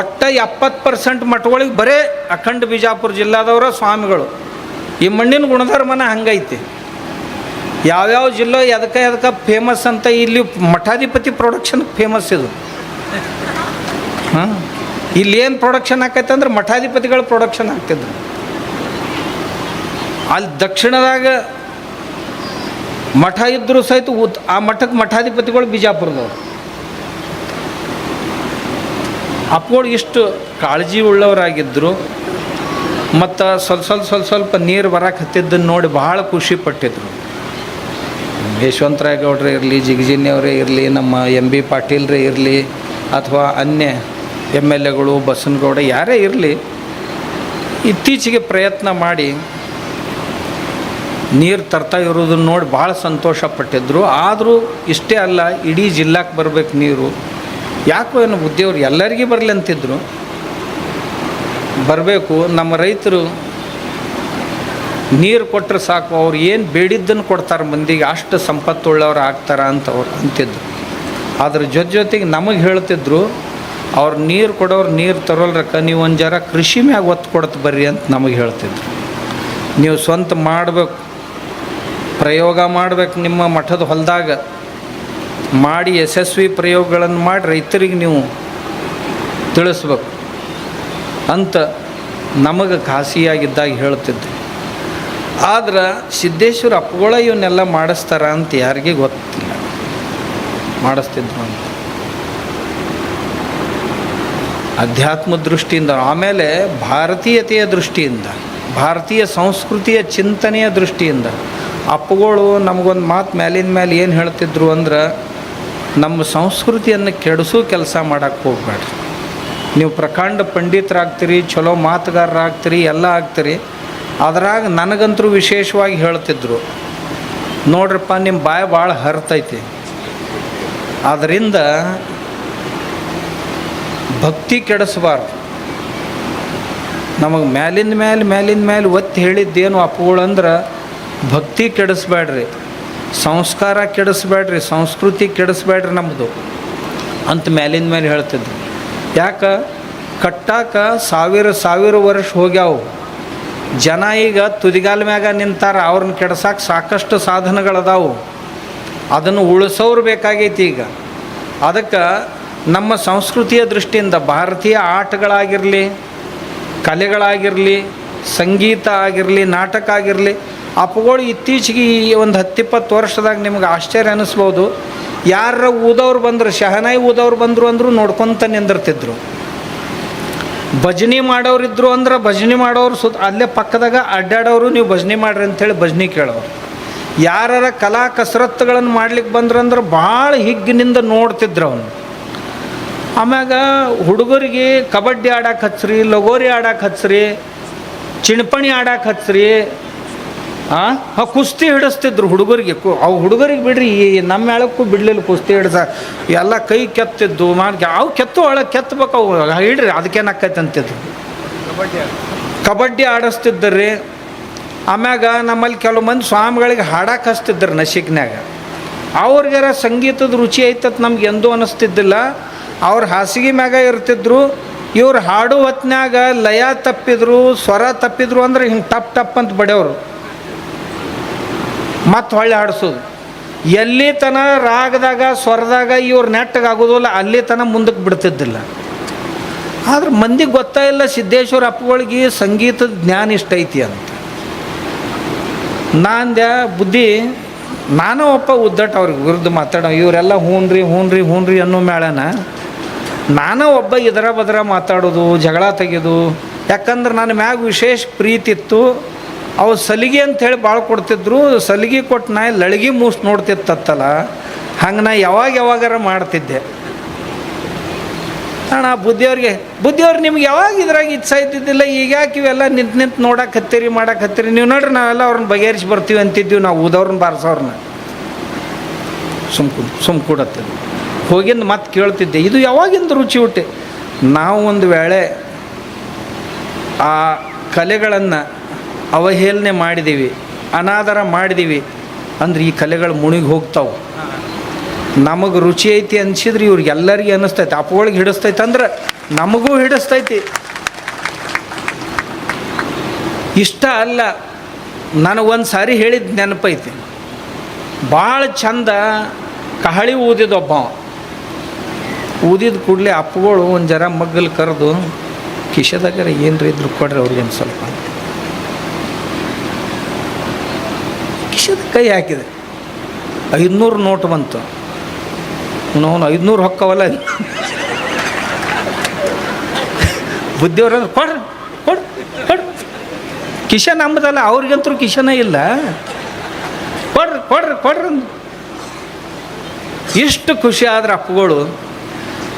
ಒಟ್ಟ 70% ಮಠಗಳಿಗೆ ಬರೇ ಅಖಂಡ ಬಿಜಾಪುರ ಜಿಲ್ಲಾದವರ ಸ್ವಾಮಿಗಳು. ಈ ಮಣ್ಣಿನ ಗುಣಧರ್ಮನ ಹಂಗೈತಿ. ಯಾವ್ಯಾವ ಜಿಲ್ಲೆ ಎದಕ್ಕೆ ಫೇಮಸ್ ಅಂತ, ಇಲ್ಲಿ ಮಠಾಧಿಪತಿ ಪ್ರೊಡಕ್ಷನ್ ಫೇಮಸ್ ಇದು. ಇಲ್ಲಿ ಏನು ಪ್ರೊಡಕ್ಷನ್ ಆಕೈತೆ ಅಂದ್ರೆ ಮಠಾಧಿಪತಿಗಳ ಪ್ರೊಡಕ್ಷನ್ ಆಗ್ತಿದ್ರು. ಅಲ್ಲಿ ದಕ್ಷಿಣದಾಗ ಮಠ ಇದ್ದರೂ ಸಹಿತ ಆ ಮಠಕ್ಕೆ ಮಠಾಧಿಪತಿಗಳು ಬಿಜಾಪುರದವ್ರು. ಅಪ್ಪಗಳು ಇಷ್ಟು ಕಾಳಜಿ ಉಳ್ಳವರಾಗಿದ್ದರು. ಮತ್ತು ಸ್ವಲ್ಪ ನೀರು ಬರಕ್ಕೆ ಹತ್ತಿದ್ದನ್ನು ನೋಡಿ ಭಾಳ ಖುಷಿ ಪಟ್ಟಿದ್ರು. ಯಶವಂತರಾಯ ಗೌಡ್ರೇ ಇರಲಿ, ಜಿಗಜಿನಿಯವರೇ ಇರಲಿ, ನಮ್ಮ MB ಪಾಟೀಲ್ರೇ ಇರಲಿ, ಅಥವಾ ಅನ್ಯ MLAಗಳು, ಬಸನಗೌಡ ಯಾರೇ ಇರಲಿ, ಇತ್ತೀಚೆಗೆ ಪ್ರಯತ್ನ ಮಾಡಿ ನೀರು ತರ್ತಾ ಇರೋದನ್ನು ನೋಡಿ ಭಾಳ ಸಂತೋಷಪಟ್ಟಿದ್ರು. ಆದರೂ ಇಷ್ಟೇ ಅಲ್ಲ, ಇಡೀ ಜಿಲ್ಲಾಕ್ಕೆ ಬರಬೇಕು ನೀರು. ಯಾಕೋ ಏನೋ ಬುದ್ಧಿಯವ್ರು ಎಲ್ಲರಿಗೂ ಬರಲಿ ಅಂತಿದ್ರು. ಬರಬೇಕು, ನಮ್ಮ ರೈತರು ನೀರು ಕೊಟ್ಟರೆ ಸಾಕು, ಅವ್ರು ಏನು ಬೇಡಿದ್ದನ್ನು ಕೊಡ್ತಾರೆ ಮಂದಿಗೆ, ಅಷ್ಟು ಸಂಪತ್ತುಳ್ಳವ್ರು ಆಗ್ತಾರ ಅಂತ ಅವ್ರು ಅಂತಿದ್ರು. ಅದ್ರ ಜೊತೆಗೆ ನಮಗೆ ಹೇಳ್ತಿದ್ರು, ಅವ್ರು ನೀರು ಕೊಡೋರು ನೀರು ತರೋಲ್ರಕ್ಕ, ನೀವು ಒಂದು ಜರ ಕೃಷಿ ಮ್ಯಾಗ ಒತ್ತು ಕೊಡತ್ತೆ ಬರ್ರಿ ಅಂತ ನಮಗೆ ಹೇಳ್ತಿದ್ರು. ನೀವು ಸ್ವಂತ ಮಾಡಬೇಕು, ಪ್ರಯೋಗ ಮಾಡಬೇಕು, ನಿಮ್ಮ ಮಠದ ಹೊಲದಾಗ ಮಾಡಿ ಯಶಸ್ವಿ ಪ್ರಯೋಗಗಳನ್ನು ಮಾಡಿ ರೈತರಿಗೆ ನೀವು ತಿಳಿಸ್ಬೇಕು ಅಂತ ನಮಗೆ ಖಾಸಿಯಾಗಿದ್ದಾಗ ಹೇಳ್ತಿದ್ರು. ಆದ್ರೆ ಸಿದ್ದೇಶ್ವರ ಅಪ್ಪುಗಳ ಇವನ್ನೆಲ್ಲ ಮಾಡಿಸ್ತಾರ ಅಂತ ಯಾರಿಗೆ ಗೊತ್ತಿಲ್ಲ, ಮಾಡಿಸ್ತಿದ್ರು ಅಂತ ಅಧ್ಯಾತ್ಮ ದೃಷ್ಟಿಯಿಂದ. ಆಮೇಲೆ ಭಾರತೀಯತೆಯ ದೃಷ್ಟಿಯಿಂದ, ಭಾರತೀಯ ಸಂಸ್ಕೃತಿಯ ಚಿಂತನೆಯ ದೃಷ್ಟಿಯಿಂದ ಅಪ್ಪುಗಳು ನಮಗೊಂದು ಮಾತು ಮೇಲಿನ ಮೇಲೆ ಏನು ಹೇಳ್ತಿದ್ರು ಅಂದ್ರೆ, ನಮ್ಮ ಸಂಸ್ಕೃತಿಯನ್ನು ಕೆಡಿಸೋ ಕೆಲಸ ಮಾಡೋಕ್ಕೆ ಹೋಗ್ಬೇಡ್ರಿ. ನೀವು ಪ್ರಕಾಂಡ ಪಂಡಿತರಾಗ್ತೀರಿ, ಚಲೋ ಮಾತುಗಾರರಾಗ್ತೀರಿ, ಎಲ್ಲ ಆಗ್ತೀರಿ. ಅದ್ರಾಗ ನನಗಂತರೂ ವಿಶೇಷವಾಗಿ ಹೇಳ್ತಿದ್ರು, ನೋಡ್ರಪ್ಪ ನಿಮ್ಮ ಬಾಯಿ ಭಾಳ ಹರ್ತೈತಿ, ಅದರಿಂದ ಭಕ್ತಿ ಕೆಡಿಸಬಾರ್ದು. ನಮಗೆ ಮ್ಯಾಲಿಂದ ಮೇಲೆ ಒತ್ತಿ ಹೇಳಿದ್ದೇನು ಅಪ್ಪುಗಳಂದ್ರೆ ಭಕ್ತಿ ಕೆಡಿಸ್ಬೇಡ್ರಿ, ಸಂಸ್ಕಾರ ಕೆಡಿಸ್ಬೇಡ್ರಿ, ಸಂಸ್ಕೃತಿ ಕೆಡಿಸ್ಬೇಡ್ರಿ ನಮ್ಮದು ಅಂತ ಮ್ಯಾಲಿಂದ ಮೇಲೆ ಹೇಳ್ತಿದ್ರು. ಯಾಕೆ ಕಟ್ಟಾಕ ಸಾವಿರ ವರ್ಷ ಹೋಗ್ಯಾವು. ಜನ ಈಗ ತುದಿಗಾಲ ಮ್ಯಾಗ ನಿಂತಾರ, ಅವ್ರನ್ನ ಕೆಡ್ಸಕ್ಕೆ ಸಾಕಷ್ಟು ಸಾಧನಗಳದಾವು. ಅದನ್ನು ಉಳಿಸೋರು ಬೇಕಾಗೈತಿ ಈಗ. ಅದಕ್ಕೆ ನಮ್ಮ ಸಂಸ್ಕೃತಿಯ ದೃಷ್ಟಿಯಿಂದ ಭಾರತೀಯ ಆಟಗಳಾಗಿರಲಿ, ಕಲೆಗಳಾಗಿರಲಿ, ಸಂಗೀತ ಆಗಿರಲಿ, ನಾಟಕ ಆಗಿರಲಿ, ಅಪ್ಪುಗಳು ಇತ್ತೀಚೆಗೆ ಈ ಒಂದು 10-20 ವರ್ಷದಾಗ ನಿಮ್ಗೆ ಆಶ್ಚರ್ಯ ಅನ್ನಿಸ್ಬೋದು. ಯಾರ ಊದವ್ರು ಬಂದರು, ಶಹನಾಯಿ ಊದವ್ರು ಬಂದರು ಅಂದರೂ ನೋಡ್ಕೊತ ನಿಂದಿರ್ತಿದ್ರು. ಭಜನೆ ಮಾಡೋರಿದ್ರು ಅಂದ್ರೆ ಭಜನೆ ಮಾಡೋರು ಅಲ್ಲೇ ಪಕ್ಕದಾಗ ಅಡ್ಡಾಡೋರು ನೀವು ಭಜನೆ ಮಾಡ್ರಿ ಅಂಥೇಳಿ ಭಜನೆ ಕೇಳೋರು. ಯಾರ ಕಲಾ ಕಸರತ್ತುಗಳನ್ನು ಮಾಡ್ಲಿಕ್ಕೆ ಬಂದ್ರಂದ್ರೆ ಭಾಳ ಹಿಗ್ಗಿನಿಂದ ನೋಡ್ತಿದ್ರು ಅವನು. ಆಮ್ಯಾಗ ಹುಡುಗರಿಗೆ ಕಬಡ್ಡಿ ಆಡಕ್ಕೆ ಹಚ್ಚ್ರಿ, ಲಗೋರಿ ಆಡಕ್ಕೆ ಹಚ್ಚ್ರಿ, ಚಿಣಪಣಿ ಆಡಕ್ಕೆ ಹಚ್ಚ್ರಿ, ಕುಸ್ತಿ ಹಿಡಿಸ್ತಿದ್ರು ಹುಡುಗರಿಗೆ. ಅವು ಹುಡುಗರಿಗೆ ಬಿಡ್ರಿ, ನಮ್ಮ ಮೇಳಕ್ಕೂ ಬಿಡಲಿಲ್ಲ ಕುಸ್ತಿ ಹಿಡ್ಸ. ಎಲ್ಲ ಕೈ ಕೆತ್ತಿದ್ದು ಮಾಡಿ ಅವು ಕೆತ್ತು ಒಳಗೆ ಕೆತ್ತಬೇಕು, ಅವು ಹಿಡ್ರಿ ಅದಕ್ಕೇನಾಕೈತೆ ಅಂತಿದ್ರು. ಕಬಡ್ಡಿ ಆಡಿಸ್ತಿದ್ದರ್ರಿ. ಆಮ್ಯಾಗ ನಮ್ಮಲ್ಲಿ ಕೆಲವು ಮಂದಿ ಸ್ವಾಮಿಗಳಿಗೆ ಹಾಡಕ್ಕೆ ಹಚ್ತಿದ್ರು ನಶಿಕ್ನಾಗ. ಅವ್ರಿಗಾರ ಸಂಗೀತದ ರುಚಿ ಐತತ್ ನಮ್ಗೆ ಎಂದೂ ಅನ್ನಿಸ್ತಿದ್ದಿಲ್ಲ. ಅವ್ರು ಹಾಸಿಗೆ ಮ್ಯಾಗ ಇರ್ತಿದ್ರು. ಇವ್ರು ಹಾಡು ಹೊತ್ನ್ಯಾಗ ಲಯ ತಪ್ಪಿದ್ರು, ಸ್ವರ ತಪ್ಪಿದ್ರು ಅಂದ್ರೆ ಹಿಂಗೆ ಟಪ್ ಅಂತ ಬಡಿಯೋರು, ಮತ್ತು ಹೊಳ್ಳಿ ಹಾಡಿಸೋದು. ಎಲ್ಲಿ ತನ ರಾಗದಾಗ ಸ್ವರದಾಗ ಇವ್ರು ನೆಟ್ಟಗಾಗೋದಿಲ್ಲ ಅಲ್ಲಿ ತನ ಮುಂದಕ್ಕೆ ಬಿಡ್ತಿದ್ದಿಲ್ಲ. ಆದ್ರೆ ಮಂದಿಗೆ ಗೊತ್ತಾಯಿಲ್ಲ ಸಿದ್ದೇಶ್ವರ ಅಪ್ಪಗಳಿಗೆ ಸಂಗೀತದ ಜ್ಞಾನ ಇಷ್ಟ ಐತಿ ಅಂತ. ನಾಂದ್ಯ ಬುದ್ಧಿ ನಾನು ಒಪ್ಪ ಉದ್ದಟ ಅವ್ರಿಗೆ ವಿರುದ್ಧ ಮಾತಾಡೋ, ಇವರೆಲ್ಲ ಹೂನ್ರಿ ಅನ್ನೋ ಮೇಳನ ನಾನು ಒಬ್ಬ ಇದರ ಬದರ ಮಾತಾಡೋದು, ಜಗಳ ತೆಗೆದು. ಯಾಕಂದ್ರೆ ನನ್ನ ಮ್ಯಾಗ ವಿಶೇಷ ಪ್ರೀತಿ ಇತ್ತು. ಅವು ಸಲಿಗೆ ಅಂಥೇಳಿ ಭಾಳ ಕೊಡ್ತಿದ್ರು. ಸಲಿಗೆ ಕೊಟ್ಟು ನಾ ಲಳಿಗೆ ಮೂಸ್ ನೋಡ್ತಿತ್ತಲ್ಲ, ಹಂಗೆ ನಾ ಯಾವಾಗಾರ ಮಾಡ್ತಿದ್ದೆ. ಅಣ್ಣ ಬುದ್ಧಿಯವ್ರು ನಿಮ್ಗೆ ಯಾವಾಗ ಇದ್ರಾಗ ಇಚ್ಛೆ ಇದ್ದಿದ್ದಿಲ್ಲ, ಈಗ ಯಾಕೆ ಇವೆಲ್ಲ ನಿಂತು ನೋಡಕ್ಕೆ ಹತ್ತೀರಿ ಮಾಡಕ್ಕೆ ಹತ್ತೀರಿ, ನೀವು ನೋಡ್ರಿ ನಾವೆಲ್ಲ ಅವ್ರನ್ನ ಬಗೆಹರಿಸಿ ಬರ್ತೀವಿ ಅಂತಿದ್ದೀವಿ. ನಾವು ಊದವ್ರನ್ನ ಬಾರಿಸೋರ್ನ ಸುಮ್ ಕೂಡತ್ತಿದ್ವಿ. ಹೋಗಿಂದ ಮತ್ತೆ ಕೇಳ್ತಿದ್ದೆ, ಇದು ಯಾವಾಗಿಂದ ರುಚಿ ಹುಟ್ಟೆ. ನಾವು ಒಂದು ವೇಳೆ ಆ ಕಲೆಗಳನ್ನು ಅವಹೇಳನೆ ಮಾಡಿದ್ದೀವಿ, ಅನಾದರ ಮಾಡಿದ್ದೀವಿ ಅಂದ್ರೆ ಈ ಕಲೆಗಳು ಮುಣಿಗಿ ಹೋಗ್ತಾವೆ. ನಮಗೆ ರುಚಿ ಐತಿ ಅನ್ಸಿದ್ರೆ ಇವ್ರಿಗೆಲ್ಲರಿಗೆ ಅನ್ನಿಸ್ತೈತಿ. ಅಪ್ಪಗಳಿಗೆ ಹಿಡಿಸ್ತೈತೆ ಅಂದ್ರೆ ನಮಗೂ ಹಿಡಿಸ್ತೈತಿ. ಇಷ್ಟ ಅಲ್ಲ, ನನಗೊಂದು ಸಾರಿ ಹೇಳಿದ ನೆನಪೈತಿ. ಭಾಳ ಚಂದ ಕಹಳಿ ಊದಿದೊಬ್ಬ. ಊದಿದ ಕೂಡಲೇ ಅಪ್ಪಗಳು ಒಂದು ಜರ ಮಗ್ಗಲು ಕರೆದು, ಕಿಶೆದಾಗರ ಏನ್ರಿ ಇದ್ರು ಕೊಡ್ರಿ ಅವ್ರಿಗೇನು ಸ್ವಲ್ಪ. ಕಿಶೆದ ಕೈ ಹಾಕಿದೆ, 500 ನೋಟ್ ಬಂತು. ನಾವು 500 ಹೊಕ್ಕವಲ್ಲ. ಬುದ್ಧಿಯವ್ರ ಕೊಡ್ರಿ ಕಿಶನ್ ಅಂಬದಲ್ಲ, ಅವ್ರಿಗಂತೂ ಕಿಶನೇ ಇಲ್ಲ. ಕೊಡ್ರಿ ಇಷ್ಟು ಖುಷಿ ಆದ್ರೆ ಅಪ್ಪಗಳು.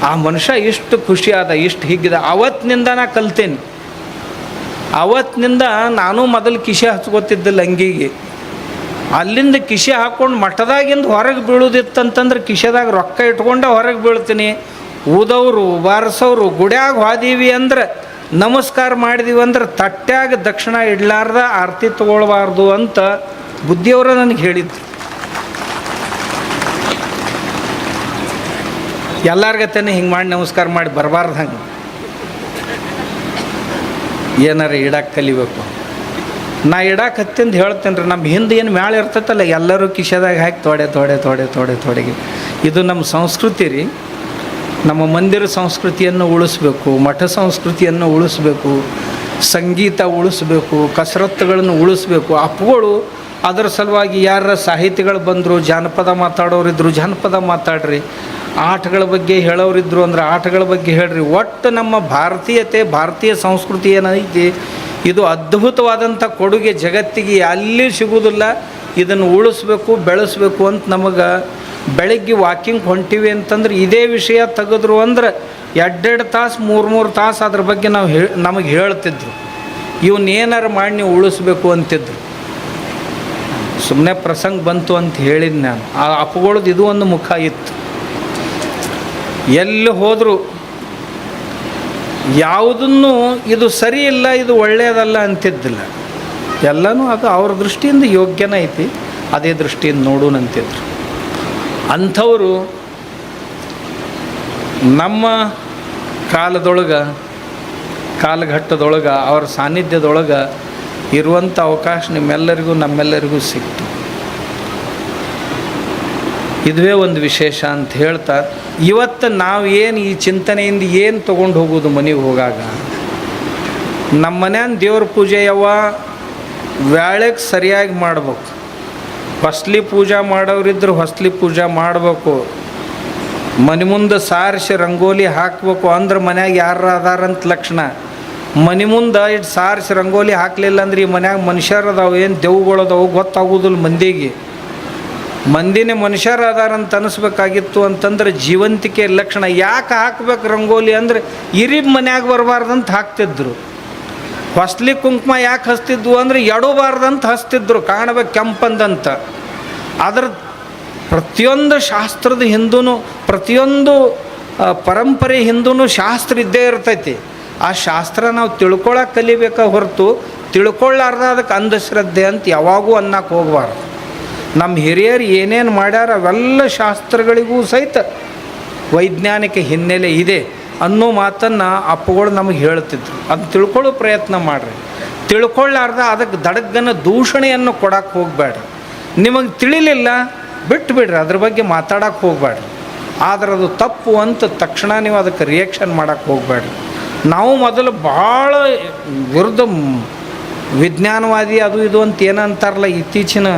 ಆ ಮನುಷ್ಯ ಇಷ್ಟು ಖುಷಿ ಆದ, ಇಷ್ಟು ಹಿಗ್ಗಿದ. ಅವತ್ತಿನಿಂದ ನಾ ಕಲ್ತೇನೆ. ಅವತ್ತಿನಿಂದ ನಾನು ಮೊದಲು ಕಿಶೆ ಹಚ್ಕೋತಿದ್ದಿಲ್ಲ ಅಂಗಿಗೆ. ಅಲ್ಲಿಂದ ಕಿಶೆ ಹಾಕ್ಕೊಂಡು ಮಠದಾಗಿಂದ ಹೊರಗೆ ಬೀಳೋದಿತ್ತಂತಂದ್ರೆ ಕಿಶೆದಾಗ ರೊಕ್ಕ ಇಟ್ಕೊಂಡೆ ಹೊರಗೆ ಬೀಳ್ತೀನಿ. ಊದವರು ಬಾರಿಸೋರು ಗುಡ್ಯಾಗ ಹೋದೀವಿ ಅಂದ್ರೆ, ನಮಸ್ಕಾರ ಮಾಡಿದೀವಿ ಅಂದ್ರೆ ತಟ್ಟ್ಯಾಗ ದಕ್ಷಿಣ ಇಡ್ಲಾರ್ದ ಆರತಿ ತೊಗೊಳ್ಬಾರ್ದು ಅಂತ ಬುದ್ಧಿಯವರು ನನಗೆ ಹೇಳಿದ್ರು. ಎಲ್ಲಾರ್ಗತ್ತೇನೆ ಹಿಂಗೆ ಮಾಡಿ ನಮಸ್ಕಾರ ಮಾಡಿ ಬರಬಾರ್ದು. ಹಂಗೆ ಏನಾರ ಇಡಕ್ಕೆ ಕಲಿಬೇಕು. ನಾ ಇಡಕ್ಕೆ ಹತ್ತಿಂದ ಹೇಳ್ತೇನೆ ರೀ, ನಮ್ಮ ಹಿಂದೆ ಏನು ಮ್ಯಾಳ ಇರ್ತೈತಲ್ಲ ಎಲ್ಲರೂ ಕಿಶೆದಾಗ ಹಾಕಿ ತೊಡೆಗೆ. ಇದು ನಮ್ಮ ಸಂಸ್ಕೃತಿ ರೀ. ನಮ್ಮ ಮಂದಿರ ಸಂಸ್ಕೃತಿಯನ್ನು ಉಳಿಸ್ಬೇಕು, ಮಠ ಸಂಸ್ಕೃತಿಯನ್ನು ಉಳಿಸ್ಬೇಕು, ಸಂಗೀತ ಉಳಿಸ್ಬೇಕು, ಕಸರತ್ತುಗಳನ್ನು ಉಳಿಸ್ಬೇಕು. ಅಪ್ಪುಗಳು ಅದರ ಸಲುವಾಗಿ ಯಾರ ಸಾಹಿತಿಗಳು ಬಂದರು, ಜಾನಪದ ಮಾತಾಡೋರಿದ್ರು ಜಾನಪದ ಮಾತಾಡ್ರಿ, ಆಟಗಳ ಬಗ್ಗೆ ಹೇಳೋರಿದ್ರು ಅಂದ್ರೆ ಆಟಗಳ ಬಗ್ಗೆ ಹೇಳ್ರಿ. ಒಟ್ಟು ನಮ್ಮ ಭಾರತೀಯತೆ, ಭಾರತೀಯ ಸಂಸ್ಕೃತಿ ಏನೈತಿ ಇದು ಅದ್ಭುತವಾದಂಥ ಕೊಡುಗೆ ಜಗತ್ತಿಗೆ ಅಲ್ಲಿ ಸಿಗೋದಿಲ್ಲ. ಇದನ್ನು ಉಳಿಸ್ಬೇಕು, ಬೆಳೆಸ್ಬೇಕು ಅಂತ ನಮಗೆ ಬೆಳಗ್ಗೆ ವಾಕಿಂಗ್ ಹೊಂಟಿವಿ ಅಂತಂದ್ರೆ ಇದೇ ವಿಷಯ ತೆಗೆದ್ರು ಅಂದ್ರೆ 2 ತಾಸು 3 ತಾಸು ಅದ್ರ ಬಗ್ಗೆ ನಾವು ನಮಗೆ ಹೇಳ್ತಿದ್ರು. ಇವನ್ನೇನಾರು ಮಾಡಿ ನೀವು ಉಳಿಸ್ಬೇಕು ಅಂತಿದ್ರು. ಸುಮ್ಮನೆ ಪ್ರಸಂಗ ಬಂತು ಅಂತ ಹೇಳಿದ್ದು ನಾನು. ಆ ಅಪ್ಪಗಳದ್ದು ಇದು ಒಂದು ಮುಖ ಇತ್ತು. ಎಲ್ಲಿ ಹೋದರೂ ಯಾವುದನ್ನು ಇದು ಸರಿ ಇಲ್ಲ, ಇದು ಒಳ್ಳೆಯದಲ್ಲ ಅಂತಿದ್ದಿಲ್ಲ. ಎಲ್ಲನೂ ಅದು ಅವ್ರ ದೃಷ್ಟಿಯಿಂದ ಯೋಗ್ಯನ ಐತಿ, ಅದೇ ದೃಷ್ಟಿಯಿಂದ ನೋಡೋಣ ಅಂತಿದ್ರು. ಅಂಥವರು ನಮ್ಮ ಕಾಲಘಟ್ಟದೊಳಗೆ ಅವ್ರ ಸಾನ್ನಿಧ್ಯದೊಳಗೆ ಇರುವಂಥ ಅವಕಾಶ ನಮ್ಮೆಲ್ಲರಿಗೂ ಸಿಕ್ತು. ಇದುವೇ ಒಂದು ವಿಶೇಷ ಅಂತ ಹೇಳ್ತಾ, ಇವತ್ತು ನಾವು ಏನು ಈ ಚಿಂತನೆಯಿಂದ ಏನು ತೊಗೊಂಡು ಹೋಗೋದು ಮನೆಗೆ ಹೋಗಾಗ, ನಮ್ಮ ಮನ್ಯಾನ ದೇವ್ರ ಪೂಜೆ ವೇಳೆಗೆ ಸರಿಯಾಗಿ ಮಾಡ್ಬೇಕು. ಹೊಸ್ಲಿ ಪೂಜೆ ಮಾಡೋರಿದ್ರೆ ಹೊಸ್ಲಿ ಪೂಜೆ ಮಾಡಬೇಕು. ಮನೆ ಮುಂದೆ ಸಾರಿಸಿ ರಂಗೋಲಿ ಹಾಕಬೇಕು ಅಂದ್ರೆ ಮನ್ಯಾಗ ಯಾರು ಅದಾರಂತ ಲಕ್ಷಣ. ಮನೆ ಮುಂದೆ ಇಟ್ಟು ಸಾರಿಸಿ ರಂಗೋಲಿ ಹಾಕಲಿಲ್ಲ ಅಂದ್ರೆ ಈ ಮನ್ಯಾಗ ಮನುಷ್ಯರು ಅದಾವೆ, ಏನು ದೆವ್ಗಳದಾವು ಗೊತ್ತಾಗೋದಿಲ್ಲ ಮಂದಿಗೆ. ಮಂದಿನೇ ಮನುಷ್ಯರು ಅದಾರಂತ ಅನಿಸ್ಬೇಕಾಗಿತ್ತು ಅಂತಂದ್ರೆ ಜೀವಂತಿಕೆ ಲಕ್ಷಣ. ಯಾಕೆ ಹಾಕ್ಬೇಕು ರಂಗೋಲಿ ಅಂದರೆ ಇರಿಬ್ ಮನ್ಯಾಗ ಬರಬಾರ್ದಂತ ಹಾಕ್ತಿದ್ರು. ಹೊಸ್ಲಿ ಕುಂಕುಮ ಯಾಕೆ ಹಚ್ತಿದ್ವು ಅಂದರೆ ಎಡಬಾರ್ದಂತ ಹಚ್ತಿದ್ರು, ಕಾಣಬೇಕು ಕೆಂಪಂದಂತ. ಅದ್ರ ಪ್ರತಿಯೊಂದು ಶಾಸ್ತ್ರದ ಹಿಂದೂ, ಪ್ರತಿಯೊಂದು ಪರಂಪರೆ ಹಿಂದೂ ಶಾಸ್ತ್ರ ಇದ್ದೇ ಇರ್ತೈತಿ. ಆ ಶಾಸ್ತ್ರ ನಾವು ತಿಳ್ಕೊಳಕ್ಕೆ ಕಲಿಬೇಕಾ ಹೊರತು ತಿಳ್ಕೊಳ್ಳಾರ್ದ ಅದಕ್ಕೆ ಅಂಧಶ್ರದ್ಧೆ ಅಂತ ಯಾವಾಗೂ ಅನ್ನಕ್ಕೆ ಹೋಗಬಾರ್ದು. ನಮ್ಮ ಹಿರಿಯರು ಏನೇನು ಮಾಡ್ಯಾರ ಅವೆಲ್ಲ ಶಾಸ್ತ್ರಗಳಿಗೂ ಸಹಿತ ವೈಜ್ಞಾನಿಕ ಹಿನ್ನೆಲೆ ಇದೆ ಅನ್ನೋ ಮಾತನ್ನು ಅಪ್ಪಗಳು ನಮಗೆ ಹೇಳ್ತಿದ್ರು. ಅದು ತಿಳ್ಕೊಳ್ಳೋ ಪ್ರಯತ್ನ ಮಾಡಿರಿ. ತಿಳ್ಕೊಳ್ಳಾರ್ದ ಅದಕ್ಕೆ ದಡಗ್ಗನ ದೂಷಣೆಯನ್ನು ಕೊಡಕ್ಕೆ ಹೋಗಬೇಡ್ರಿ. ನಿಮಗೆ ತಿಳಿಲಿಲ್ಲ ಬಿಟ್ಬಿಡ್ರಿ, ಅದ್ರ ಬಗ್ಗೆ ಮಾತಾಡಕ್ಕೆ ಹೋಗಬೇಡ್ರಿ. ಆದ್ರೆ ಅದು ತಪ್ಪು ಅಂತ ತಕ್ಷಣ ನೀವು ಅದಕ್ಕೆ ರಿಯಾಕ್ಷನ್ ಮಾಡೋಕ್ಕೆ ಹೋಗಬೇಡ್ರಿ. ನಾವು ಮೊದಲು ಭಾಳ ವಿರುದ್ಧ ವಿಜ್ಞಾನವಾದಿ ಅದು ಇದು ಅಂತ ಏನಂತಾರಲ್ಲ, ಇತ್ತೀಚಿನ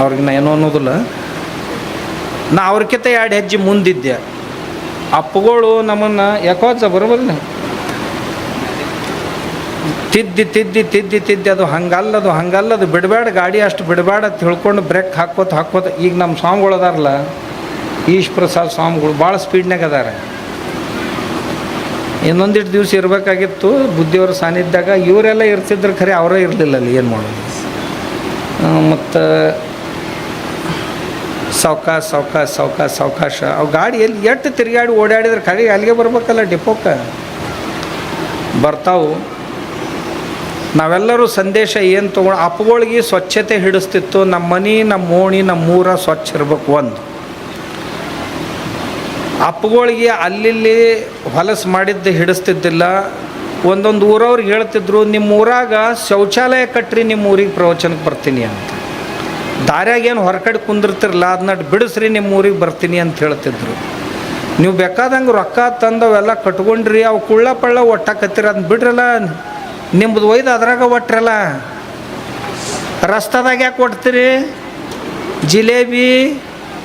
ಅವ್ರಿಗೆ ನಾ ಏನೋ ಅನ್ನೋದಿಲ್ಲ, ನಾ ಅವ್ರಿಗಿಂತ 2 ಹೆಜ್ಜೆ ಮುಂದಿದ್ದೆ. ಅಪ್ಪಗಳು ನಮ್ಮನ್ನು ಯಾಕೋ ಬರೋಬಲ್ಲ ತಿದ್ದಿ ಅದು ಹಂಗಲ್ಲದು ಬಿಡಬೇಡ, ಗಾಡಿ ಅಷ್ಟು ಬಿಡಬೇಡ ಅಂತ ಹೇಳ್ಕೊಂಡು ಬ್ರೇಕ್ ಹಾಕೋತ ಈಗ ನಮ್ಮ ಸ್ವಾಮಿಗಳು ಅದಾರಲ್ಲ, ಈಶ್ ಪ್ರಸಾದ್ ಸ್ವಾಮಿಗಳು ಭಾಳ ಸ್ಪೀಡ್ನಾಗ ಅದಾರ. ಇನ್ನೊಂದಿಷ್ಟು ದಿವಸ ಇರಬೇಕಾಗಿತ್ತು ಬುದ್ಧಿಯವ್ರ ಸಾನ್ನಿಧ್ಯಾಗ. ಇವರೆಲ್ಲ ಇರ್ತಿದ್ರು, ಖರೆ ಅವರೇ ಇರಲಿಲ್ಲ ಅಲ್ಲಿ. ಏನು ಮಾಡೋದು? ಮತ್ತು ಸಾವಕಾಶ ಅವು ಗಾಡಿ ಎಲ್ಲಿ ಎಷ್ಟು ತಿರುಗಾಡಿ ಓಡಾಡಿದ್ರೆ ಖರೆ ಅಲ್ಲಿಗೆ ಬರ್ಬೇಕಲ್ಲ, ಡಿಪೋಕ್ಕೆ ಬರ್ತಾವು. ನಾವೆಲ್ಲರೂ ಸಂದೇಶ ಏನು ತೊಗೊಂಡು ಅಪ್ಪಗಳಿಗೆ ಸ್ವಚ್ಛತೆ ಹಿಡಿಸ್ತಿತ್ತು. ನಮ್ಮ ಮನೆ, ನಮ್ಮ ಓಣಿ, ನಮ್ಮ ಊರ ಸ್ವಚ್ಛ ಇರ್ಬೇಕು. ಒಂದು ಅಪ್ಪಗಳಿಗೆ ಅಲ್ಲಿ ಹೊಲಸು ಮಾಡಿದ್ದು ಹಿಡಿಸ್ತಿದ್ದಿಲ್ಲ. ಒಂದೊಂದು ಊರವ್ರಿಗೆ ಹೇಳ್ತಿದ್ರು, ನಿಮ್ಮ ಊರಾಗ ಶೌಚಾಲಯ ಕಟ್ಟ್ರಿ, ನಿಮ್ಮ ಊರಿಗೆ ಪ್ರವಚನಕ್ಕೆ ಬರ್ತೀನಿ ಅಂತ. ದಾರ್ಯಾಗ ಏನು ಹೊರಗಡೆ ಕುಂದಿರ್ತಿರಲ್ಲ, ಅದನ್ನ ಬಿಡಿಸ್ರಿ, ನಿಮ್ಮ ಊರಿಗೆ ಬರ್ತೀನಿ ಅಂತ ಹೇಳ್ತಿದ್ರು. ನೀವು ಬೇಕಾದಂಗೆ ರೊಕ್ಕ ತಂದವೆಲ್ಲ ಕಟ್ಕೊಂಡ್ರಿ, ಅವು ಕುಳ್ಳ ಒಟ್ಟಾಕತ್ತೀರ, ಅದನ್ನ ಬಿಡ್ರಲ್ಲ, ನಿಮ್ಮದು ಒಯ್ದು ಅದ್ರಾಗ ಒಟ್ರಲ್ಲ. ರಸ್ತಾದಾಗ ಯಾಕೆ ಒಟ್ತೀರಿ? ಜಿಲೇಬಿ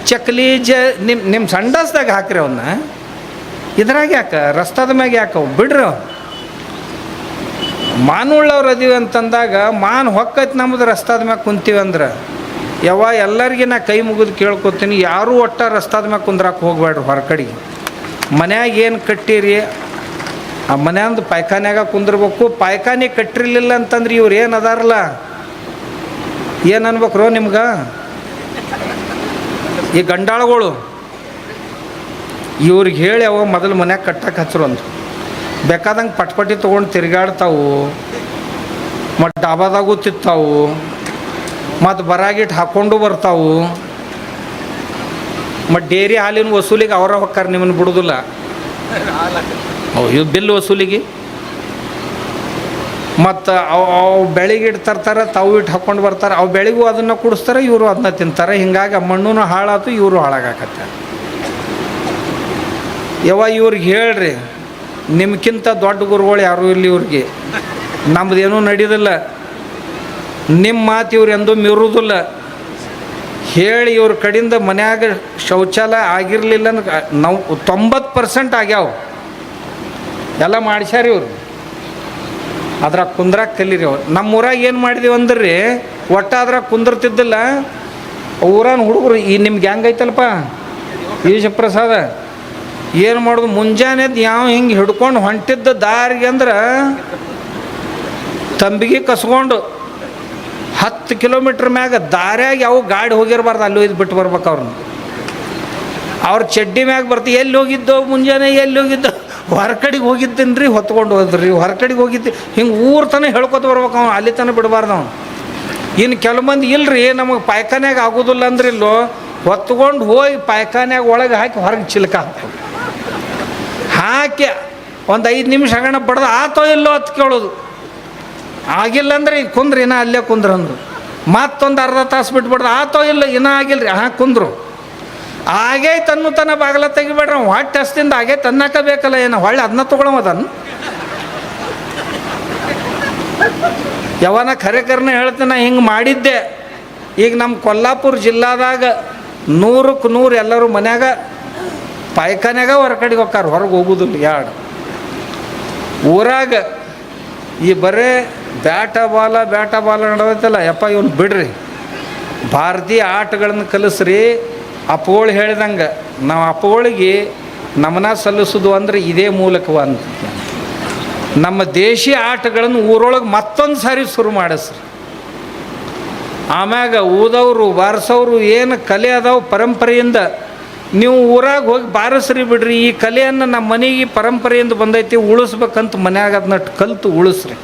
ಚಕ್ಲಿ ನಿಮ್ಮ ಸಂಡಾಸ್ದಾಗ ಹಾಕ್ರಿ, ಅವನ್ನ ಇದ್ರಾಗ ಯಾಕೆ, ರಸ್ತಾದ ಮ್ಯಾಗ ಯಾಕೆ ಅವು ಬಿಡ್ರಿ. ಮಾನುಳ್ಳವ್ರು ಅದೀವಿ ಅಂತಂದಾಗ ಮಾನ್ ಹೊಕ್ಕೈತಿ ನಮ್ಮದು ರಸ್ತಾದ ಮ್ಯಾಗ ಕುಂತೀವಿ ಅಂದ್ರೆ ಎಲ್ಲರಿಗೆ ನಾ ಕೈ ಮುಗಿದು ಕೇಳ್ಕೊತೀನಿ, ಯಾರೂ ಒಟ್ಟ ರಸ್ತಾದ ಮ್ಯಾಗ ಕುಂದ್ರಕ್ಕೆ ಹೋಗ್ಬೇಡ್ರಿ. ಹೊರಗಡೆಗೆ ಮನ್ಯಾಗ ಏನು ಕಟ್ಟಿರಿ ಆ ಮನ್ಯಾಂದು ಪಾಯ್ಖಾನ್ಯಾಗ ಕುಂದಿರ್ಬೇಕು. ಪಾಯ್ಖಾನೆ ಕಟ್ಟಿರಲಿಲ್ಲ ಅಂತಂದ್ರೆ ಇವ್ರು ಏನು ಅದಾರಲ್ಲ, ಏನು ಅನ್ಬೇಕ್ರೋ ನಿಮ್ಗೆ? ಈ ಗಂಡಾಳುಗಳು ಇವ್ರಿಗೆ ಹೇಳಿ ಮೊದಲು ಮನ್ಯಾಗ ಕಟ್ಟಕ್ಕೆ ಹಚ್ಚರು ಅಂದ್ರು. ಬೇಕಾದಂಗೆ ಪಟ್ಪಟ್ಟಿ ತೊಗೊಂಡು ತಿರುಗಾಡ್ತಾವು, ಮತ್ತು ಡಾಬಾದಾಗೂ ತಿತ್ತಾವು, ಮತ್ತು ಬರಾಗಿಟ್ಟು ಹಾಕ್ಕೊಂಡು ಬರ್ತಾವು. ಮತ್ತು ಡೇರಿ ಹಾಲಿನ ವಸೂಲಿಗೆ ಅವರ ಹೊಕ್ಕಾರ, ನಿಮ್ಮನ್ನು ಬಿಡೋದಿಲ್ಲ. ಇವು ಬಿಲ್ ವಸೂಲಿಗೆ ಮತ್ತು ಅವು ಬೆಳಿಗ್ಗೆ ಇಟ್ಟು ತರ್ತಾರೆ, ತಾವು ಇಟ್ಟು ಹಾಕ್ಕೊಂಡು ಬರ್ತಾರೆ. ಅವು ಬೆಳಿಗೂ ಅದನ್ನು ಕುಡಿಸ್ತಾರೆ, ಇವರು ಅದನ್ನ ತಿಂತಾರೆ. ಹಿಂಗಾಗಿ ಮಣ್ಣು ಹಾಳಾಯ್ತು, ಇವರು ಹಾಳಾಗತ್ತೆ. ಇವ್ರಿಗೆ ಹೇಳ್ರಿ, ನಿಮ್ಗಿಂತ ದೊಡ್ಡ ಗುರುಗಳು ಯಾರೂ ಇಲ್ಲಿ. ಇವ್ರಿಗೆ ನಮ್ಮದೇನೂ ನಡೀದಿಲ್ಲ, ನಿಮ್ಮ ಮಾತು ಇವ್ರು ಎಂದೂ ಮೀರುವುದಿಲ್ಲ. ಹೇಳಿ ಇವ್ರ ಕಡೆಯಿಂದ ಮನ್ಯಾಗ ಶೌಚಾಲಯ ಆಗಿರಲಿಲ್ಲ ಅಂದ್ರೆ ನಾವು 90% ಆಗ್ಯಾವ, ಎಲ್ಲ ಮಾಡಿಸ್ಯಾರ ಇವರು. ಅದ್ರಾಗ ಕುಂದ್ರಾಗ ಕಲೀರಿ. ಅವ್ರು ನಮ್ಮ ಊರಾಗ ಏನು ಮಾಡಿದೀವಿ ಅಂದ್ರೆ ಒಟ್ಟಾದ್ರಾಗ ಕುಂದಿರ್ತಿದ್ದಿಲ್ಲ. ಊರಾನ ಹುಡುಗರು ಈ ನಿಮ್ಗೆ ಹೆಂಗೈತಲ್ಪ ಈಶ ಪ್ರಸಾದ ಏನು ಮಾಡೋದು, ಮುಂಜಾನೆದ್ದು ಯಾವ ಹಿಂಗೆ ಹಿಡ್ಕೊಂಡು ಹೊಂಟಿದ್ದ ದಾರಿಗೆ ಅಂದ್ರೆ ತಂಬಿಗೆ ಕಸ್ಕೊಂಡು 10 ಕಿಲೋಮೀಟ್ರ್ ಮ್ಯಾಗ ದಾರ್ಯಾಗ ಯಾವ ಗಾಡಿ ಹೋಗಿರ್ಬಾರ್ದು, ಅಲ್ಲಿ ಹೋಯ್ದು ಬಿಟ್ಟು ಬರ್ಬೇಕು. ಅವ್ರನ್ನ ಅವ್ರ ಚಡ್ಡಿ ಮ್ಯಾಗ ಬರ್ತೀವಿ, ಎಲ್ಲಿ ಹೋಗಿದ್ದೋ ಮುಂಜಾನೆ, ಎಲ್ಲಿ ಹೋಗಿದ್ದೋ ಹೊರಕಡೆಗೆ ಹೋಗಿದ್ದೀನಿ ರೀ ಹೊತ್ಕೊಂಡು ಹೋದ್ರಿ, ಹೊರಕಡೆಗೆ ಹೋಗಿದ್ದೆ ಹಿಂಗೆ ಊರು ತನಕ ಹೇಳ್ಕೊತ ಬರ್ಬೇಕು ಅವ್ನು, ಅಲ್ಲಿ ತನಕ ಬಿಡಬಾರ್ದು ಅವ್ನು. ಇನ್ನು ಕೆಲವು ಮಂದಿ ಇಲ್ಲರಿ ನಮಗೆ ಪಾಯ್ಖಾನ್ಯಾಗ ಆಗೋದಿಲ್ಲ ಅಂದ್ರೆ ಇಲ್ಲೋ ಹೊತ್ಕೊಂಡು ಹೋಗಿ ಪಾಯ್ಖಾನ್ಯಾಗ ಒಳಗೆ ಹಾಕಿ ಹೊರಗೆ ಚಿಲ್ಕ ಹಾಕಿ ಒಂದು 5 ನಿಮಿಷ ಹಗಣ ಬಡ್ದು ಆತೋ ಇಲ್ಲೋ ಅಂತ ಕೇಳೋದು. ಆಗಿಲ್ಲ ಅಂದ್ರೆ ಈಗ ಕುಂದ್ರಿ ಇನ್ನೂ ಅಲ್ಲೇ ಕುಂದ್ರು ಅಂದರು. ಮತ್ತೊಂದು ಅರ್ಧ ತಾಸು ಬಿಟ್ಬಿಡ್ದು ಆತೋ ಇಲ್ಲ ಇನ್ನೂ ಆಗಿಲ್ಲ ರೀ, ಕುಂದ್ರು ಆಗೈತೆ ಅನ್ನೋ ತನ ಬಾಗಲ ತೆಗಿಬೇಡ್ರಿ. ಹೊಟ್ಟೆ ಹಸ್ತಿಂದ ಆಗೈತೆ ಅನ್ನಕ ಬೇಕಲ್ಲ, ಏನು ಹೊಳ್ಳೆ ಅದನ್ನ ತೊಗೊಳೋದನ್ನು ಯವನ ಖರೆಕರನೇ ಹೇಳ್ತೀನಿ ಹಿಂಗೆ ಮಾಡಿದ್ದೆ. ಈಗ ನಮ್ಮ ಕೊಲ್ಲಾಪುರ ಜಿಲ್ಲಾದಾಗ 100ಕ್ಕೆ 100 ಎಲ್ಲರೂ ಮನ್ಯಾಗ ಪಾಯ್ಖಾನ್ಯಾಗ ಹೊರಗಡೆಗೆ ಹೋಗ್ತಾರೆ, ಹೊರಗೆ ಹೋಗೋದಿಲ್ಲ. ಎರಡು ಊರಾಗ ಈ ಬರೇ ಬ್ಯಾಟ ಬಾಲ ನಡೆದೈತಲ್ಲ, ಯಪ್ಪ ಇವನು ಬಿಡ್ರಿ, ಭಾರತೀಯ ಆಟಗಳನ್ನು ಕಲಿಸ್ರಿ. ಅಪ್ಪಗಳು ಹೇಳಿದಂಗೆ ನಾವು ಅಪ್ಪಗಳಿಗೆ ನಮನ ಸಲ್ಲಿಸೋದು ಅಂದರೆ ಇದೇ ಮೂಲಕವಂತ ನಮ್ಮ ದೇಶೀಯ ಆಟಗಳನ್ನು ಊರೊಳಗೆ ಮತ್ತೊಂದು ಸಾರಿ ಶುರು ಮಾಡಿಸ್ರಿ. ಆಮ್ಯಾಗ ಊದವರು ಬಾರಿಸೋರು ಏನು ಕಲೆ ಅದಾವ ಪರಂಪರೆಯಿಂದ ನೀವು ಊರಾಗ ಹೋಗಿ ಬಾರಿಸ್ರಿ ಬಿಡ್ರಿ. ಈ ಕಲೆಯನ್ನು ನಮ್ಮ ಮನೆಗೆ ಪರಂಪರೆಯಿಂದ ಬಂದೈತಿ, ಉಳಿಸ್ಬೇಕಂತ ಮನ್ಯಾಗ ಅದನ್ನ ಕಲಿತು ಉಳಿಸ್ರಿ.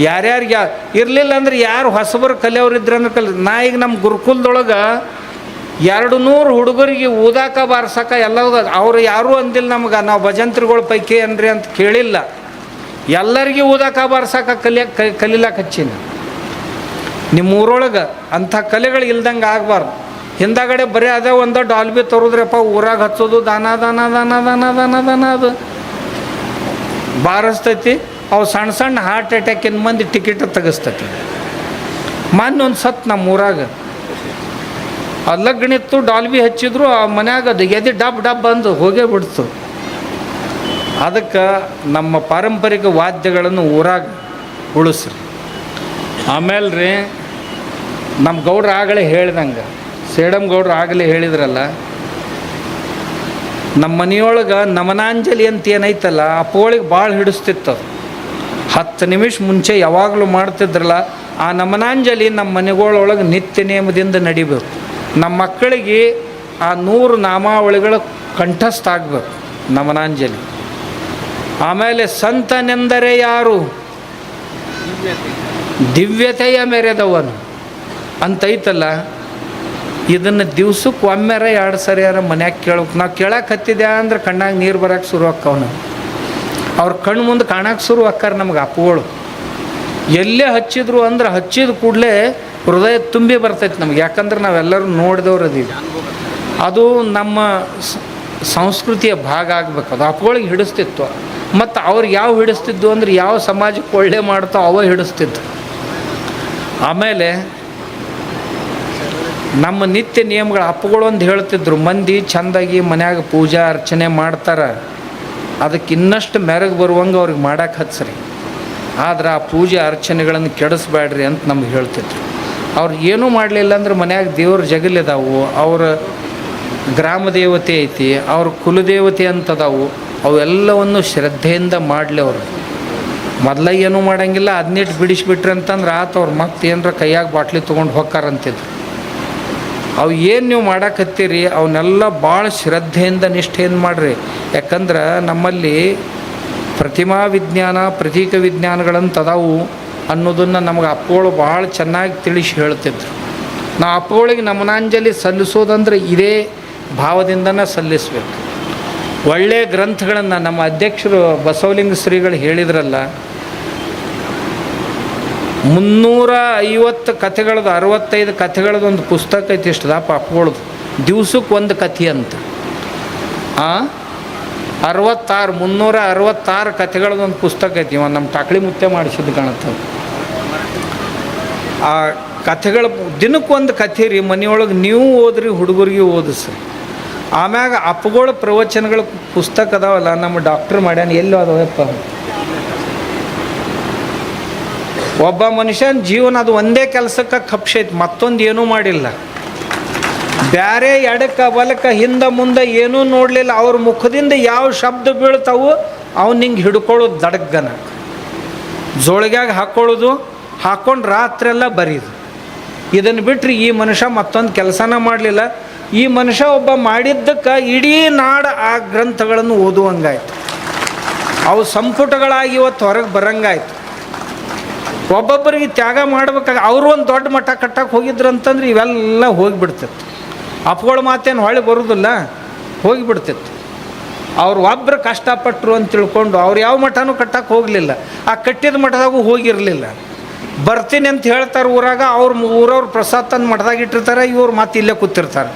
ಯಾರ್ಯಾರಿಗೆ ಇರಲಿಲ್ಲ ಅಂದ್ರೆ ಯಾರು ಹೊಸಬರು ಕಲಿಯವ್ರು ಇದ್ರಂದ್ರೆ ನಾ ಈಗ ನಮ್ಮ ಗುರುಕುಲದೊಳಗೆ 200 ಹುಡುಗರಿಗೆ ಊದಾಕ ಬಾರ್ಸಕ ಎಲ್ಲ ಅವ್ರು ಯಾರೂ ಅಂದಿಲ್ಲ ನಮ್ಗೆ, ನಾವು ಭಜಂತ್ರಿಗಳ ಪೈಕಿ ಅನ್ರಿ ಅಂತ ಕೇಳಿಲ್ಲ. ಎಲ್ಲರಿಗೆ ಊದಾಕ ಬಾರ್ಸಕ ಕಲಿಲಾಕ ಹಚ್ಚಿನ. ನಿಮ್ಮ ಊರೊಳಗೆ ಅಂಥ ಕಲೆಗಳು ಇಲ್ದಂಗೆ ಆಗಬಾರ್ದು. ಹಿಂದಗಡೆ ಬರೀ ಅದೇ ಒಂದು ಡಾಲ್ಬಿ ತರೋದ್ರಪ್ಪ ಊರಾಗ ಹಚ್ಚೋದು ದಾನ ಅದು ಬಾರಿಸ್ತೈತಿ. ಅವು ಸಣ್ಣ ಸಣ್ಣ ಹಾರ್ಟ್ ಅಟ್ಯಾಕಿನ ಮಂದಿ ಟಿಕೆಟ್ ತೆಗಿಸ್ತೈತಿ. ಮೊನ್ನೆ ಒಂದು ಸತ್ ನಮ್ಮ ಊರಾಗ ಲಗ್ನಿತ್ತು, ಡಾಲ್ಬಿ ಹಚ್ಚಿದ್ರು, ಆ ಮನ್ಯಾಗ ಅದು ಎದೆ ಡಬ್ ಅಂದು ಹೋಗೇ ಬಿಡ್ತು. ಅದಕ್ಕೆ ನಮ್ಮ ಪಾರಂಪರಿಕ ವಾದ್ಯಗಳನ್ನು ಊರಾಗ ಉಳಿಸ್ರಿ. ಆಮೇಲೆ ರೀ ನಮ್ಮ ಗೌಡ್ರು ಆಗಲೇ ಹೇಳ್ದಂಗೆ, ಸೇಡಮ್ ಗೌಡ್ರು ಆಗಲೇ ಹೇಳಿದ್ರಲ್ಲ, ನಮ್ಮ ಮನೆಯೊಳಗೆ ನಮನಾಂಜಲಿ ಅಂತ ಏನೈತಲ್ಲ ಅಪ್ಪಗಳಿಗೆ ಭಾಳ ಹಿಡಿಸ್ತಿತ್ತು. 10 ನಿಮಿಷ ಮುಂಚೆ ಯಾವಾಗಲೂ ಮಾಡ್ತಿದ್ರಲ್ಲ ಆ ನಮನಾಂಜಲಿ ನಮ್ಮ ಮನೆಗಳೊಳಗೆ ನಿತ್ಯ ನೇಮದಿಂದ ನಡಿಬೇಕು. ನಮ್ಮ ಮಕ್ಕಳಿಗೆ ಆ 100 ನಾಮಾವಳಿಗಳು ಕಂಠಸ್ಥ ಆಗಬೇಕು ನಮನಾಂಜಲಿ. ಆಮೇಲೆ ಸಂತನೆಂದರೆ ಯಾರು, ದಿವ್ಯತೆಯ ಮೆರೆದವನು ಅಂತೈತಲ್ಲ, ಇದನ್ನು ದಿವ್ಸಕ್ಕೆ ಒಮ್ಮೆರ 2 ಸರಿಯಾರ ಮನ್ಯಾಗ ಕೇಳಬೇಕು. ನಾವು ಕೇಳಕ್ಕೆ ಹತ್ತಿದ್ಯಾ ಅಂದ್ರೆ ಕಣ್ಣಾಗ ನೀರು ಬರೋಕ್ಕೆ ಶುರು ಆಕ್ಕವನು. ಅವ್ರ ಕಣ್ಣು ಮುಂದೆ ಕಾಣಕ್ಕೆ ಶುರು ಆಕ್ಕಾರ ನಮ್ಗೆ ಅಪ್ಪುಗಳು. ಎಲ್ಲೇ ಹಚ್ಚಿದ್ರು ಅಂದ್ರೆ ಹಚ್ಚಿದ ಕೂಡಲೇ ಹೃದಯ ತುಂಬಿ ಬರ್ತೈತೆ ನಮ್ಗೆ. ಯಾಕಂದ್ರೆ ನಾವೆಲ್ಲರೂ ನೋಡಿದವ್ರು ಅದೀವಿ. ಅದು ನಮ್ಮ ಸಂಸ್ಕೃತಿಯ ಭಾಗ ಆಗಬೇಕು. ಅದು ಅಪ್ಪುಗಳಿಗೆ ಹಿಡಿಸ್ತಿತ್ತು. ಮತ್ತು ಅವ್ರಿಗೆ ಯಾವ ಹಿಡಿಸ್ತಿದ್ದು ಅಂದ್ರೆ ಯಾವ ಸಮಾಜಕ್ಕೆ ಒಳ್ಳೆ ಮಾಡ್ತಾವ ಅವ ಹಿಡಿಸ್ತಿದ್ದು. ಆಮೇಲೆ ನಮ್ಮ ನಿತ್ಯ ನಿಯಮಗಳು ಅಪ್ಪುಗಳು ಒಂದು ಹೇಳ್ತಿದ್ರು, ಮಂದಿ ಚೆಂದಾಗಿ ಮನ್ಯಾಗ ಪೂಜಾ ಅರ್ಚನೆ ಮಾಡ್ತಾರೆ, ಅದಕ್ಕೆ ಇನ್ನಷ್ಟು ಮೆರಗು ಬರುವಂಗೆ ಅವ್ರಿಗೆ ಮಾಡಕ್ಕೆ ಹಚ್ಚ್ರಿ. ಆದ್ರೆ ಆ ಪೂಜೆ ಅರ್ಚನೆಗಳನ್ನು ಕೆಡಿಸ್ಬೇಡ್ರಿ ಅಂತ ನಮ್ಗೆ ಹೇಳ್ತಿದ್ರು. ಅವ್ರು ಏನೂ ಮಾಡಲಿಲ್ಲ ಅಂದ್ರೆ ಮನ್ಯಾಗ ದೇವ್ರ ಜಗಲಿದಾವು, ಅವ್ರ ಗ್ರಾಮ ದೇವತೆ ಐತಿ, ಅವ್ರ ಕುಲದೇವತೆ ಅಂತದಾವು, ಅವೆಲ್ಲವನ್ನು ಶ್ರದ್ಧೆಯಿಂದ ಮಾಡಲಿ. ಅವರು ಮೊದಲ ಏನೂ ಮಾಡೋಂಗಿಲ್ಲ, ಅದನ್ನಿಟ್ಟು ಬಿಡಿಸ್ಬಿಟ್ರಿ ಅಂತಂದ್ರೆ ಆತು, ಅವ್ರ ಮತ್ತೆ ಏನರ ಕೈಯಾಗ ಬಾಟ್ಲಿ ತೊಗೊಂಡು ಹೋಗ್ಕಾರಂತಿದ್ರು. ಅವು ಏನು ನೀವು ಮಾಡಕತ್ತೀರಿ ಅವನ್ನೆಲ್ಲ ಭಾಳ ಶ್ರದ್ಧೆಯಿಂದ ನಿಷ್ಠೆಯಿಂದ ಮಾಡಿರಿ. ಯಾಕಂದ್ರೆ ನಮ್ಮಲ್ಲಿ ಪ್ರತಿಮಾ ವಿಜ್ಞಾನ ಪ್ರತೀಕ ವಿಜ್ಞಾನಗಳಂತದಾವು ಅನ್ನೋದನ್ನು ನಮಗೆ ಅಪ್ಪಗಳು ಭಾಳ ಚೆನ್ನಾಗಿ ತಿಳಿಸಿ ಹೇಳ್ತಿದ್ರು. ನಾವು ಅಪ್ಪಗಳಿಗೆ ನಮನಾಂಜಲಿ ಸಲ್ಲಿಸೋದಂದ್ರೆ ಇದೇ ಭಾವದಿಂದನೇ ಸಲ್ಲಿಸಬೇಕು. ಒಳ್ಳೆಯ ಗ್ರಂಥಗಳನ್ನು ನಮ್ಮ ಅಧ್ಯಕ್ಷರು ಬಸವಲಿಂಗ ಶ್ರೀಗಳು ಹೇಳಿದ್ರಲ್ಲ, 350 ಕಥೆಗಳದ್ದು 65 ಕಥೆಗಳದ್ದು ಒಂದು ಪುಸ್ತಕ ಐತಿ. ಇಷ್ಟದಪ್ಪ ಅಪ್ಪಗಳದು, ದಿವ್ಸಕ್ಕೆ ಒಂದು ಕಥೆ ಅಂತ. 366 ಕಥೆಗಳದ್ದು ಒಂದು ಪುಸ್ತಕ ಐತಿ. ಇವ ನಮ್ಮ ಟಾಕಳಿ ಮುತ್ತೆ ಮಾಡಿಸಿದ್ದು ಕಾಣುತ್ತೆ. ಆ ಕಥೆಗಳು ದಿನಕ್ಕೊಂದು ಕಥೆ ರೀ. ಮನೆಯೊಳಗೆ ನೀವು ಓದ್ರಿ, ಹುಡುಗರಿಗೆ ಓದಿಸ್ರಿ. ಆಮ್ಯಾಗ ಅಪ್ಪಗಳ ಪ್ರವಚನಗಳ ಪುಸ್ತಕ ಅದಾವಲ್ಲ, ನಮ್ಮ ಡಾಕ್ಟ್ರ್ ಮಾಡ್ಯಾನ, ಎಲ್ಲೋ ಅದಾವಪ್ಪ. ಒಬ್ಬ ಮನುಷ್ಯನ ಜೀವನ ಅದು ಒಂದೇ ಕೆಲಸಕ್ಕೆ ಕಪ್ಸೈತಿ, ಮತ್ತೊಂದು ಏನೂ ಮಾಡಿಲ್ಲ. ಬ್ಯಾರೆ ಎಡಕ್ಕೆ ಬಲಕ್ಕೆ ಹಿಂದೆ ಮುಂದೆ ಏನೂ ನೋಡಲಿಲ್ಲ. ಅವ್ರ ಮುಖದಿಂದ ಯಾವ ಶಬ್ದ ಬೀಳ್ತಾವು ಅವ್ನು ಹಿಂಗೆ ಹಿಡ್ಕೊಳ್ಳೋದು, ದಡಗ್ಗನ ಜೋಳಿಗ್ಯಾಗ ಹಾಕ್ಕೊಂಡು ರಾತ್ರೆಲ್ಲ ಬರೀದು. ಇದನ್ನು ಬಿಟ್ಟರೆ ಈ ಮನುಷ್ಯ ಮತ್ತೊಂದು ಕೆಲಸನ ಮಾಡಲಿಲ್ಲ. ಈ ಮನುಷ್ಯ ಒಬ್ಬ ಮಾಡಿದ್ದಕ್ಕೆ ಇಡೀ ನಾಡು ಆ ಗ್ರಂಥಗಳನ್ನು ಓದುವಂಗಾಯ್ತು. ಅವು ಸಂಪುಟಗಳಾಗಿ ಇವತ್ತು ಹೊರಗೆ ಬರಂಗಾಯ್ತು. ಒಬ್ಬೊಬ್ಬರಿಗೆ ತ್ಯಾಗ ಮಾಡ್ಬೇಕಾಗ ಅವರು ಒಂದು ದೊಡ್ಡ ಮಠ ಕಟ್ಟಕ್ಕೆ ಹೋಗಿದ್ರು ಅಂತಂದ್ರೆ ಇವೆಲ್ಲ ಹೋಗಿಬಿಡ್ತಿತ್ತು. ಅಪ್ಪಗಳ ಮಾತೇನು ಹೊಳೆ ಬರೋದಿಲ್ಲ, ಹೋಗಿಬಿಡ್ತಿತ್ತು. ಅವ್ರು ಒಬ್ಬರು ಕಷ್ಟಪಟ್ಟರು ಅಂತ ತಿಳ್ಕೊಂಡು ಅವ್ರು ಯಾವ ಮಠನೂ ಕಟ್ಟಕ್ಕೆ ಹೋಗಲಿಲ್ಲ. ಆ ಕಟ್ಟಿದ ಮಠದಾಗೂ ಹೋಗಿರಲಿಲ್ಲ. ಬರ್ತೀನಿ ಅಂತ ಹೇಳ್ತಾರೆ ಊರಾಗ, ಊರವ್ರು ಪ್ರಸಾದ ತಂದು ಮಠದಾಗ ಇಟ್ಟಿರ್ತಾರೆ, ಇವ್ರು ಮತ್ತೆ ಇಲ್ಲೇ ಕೂತಿರ್ತಾರೆ.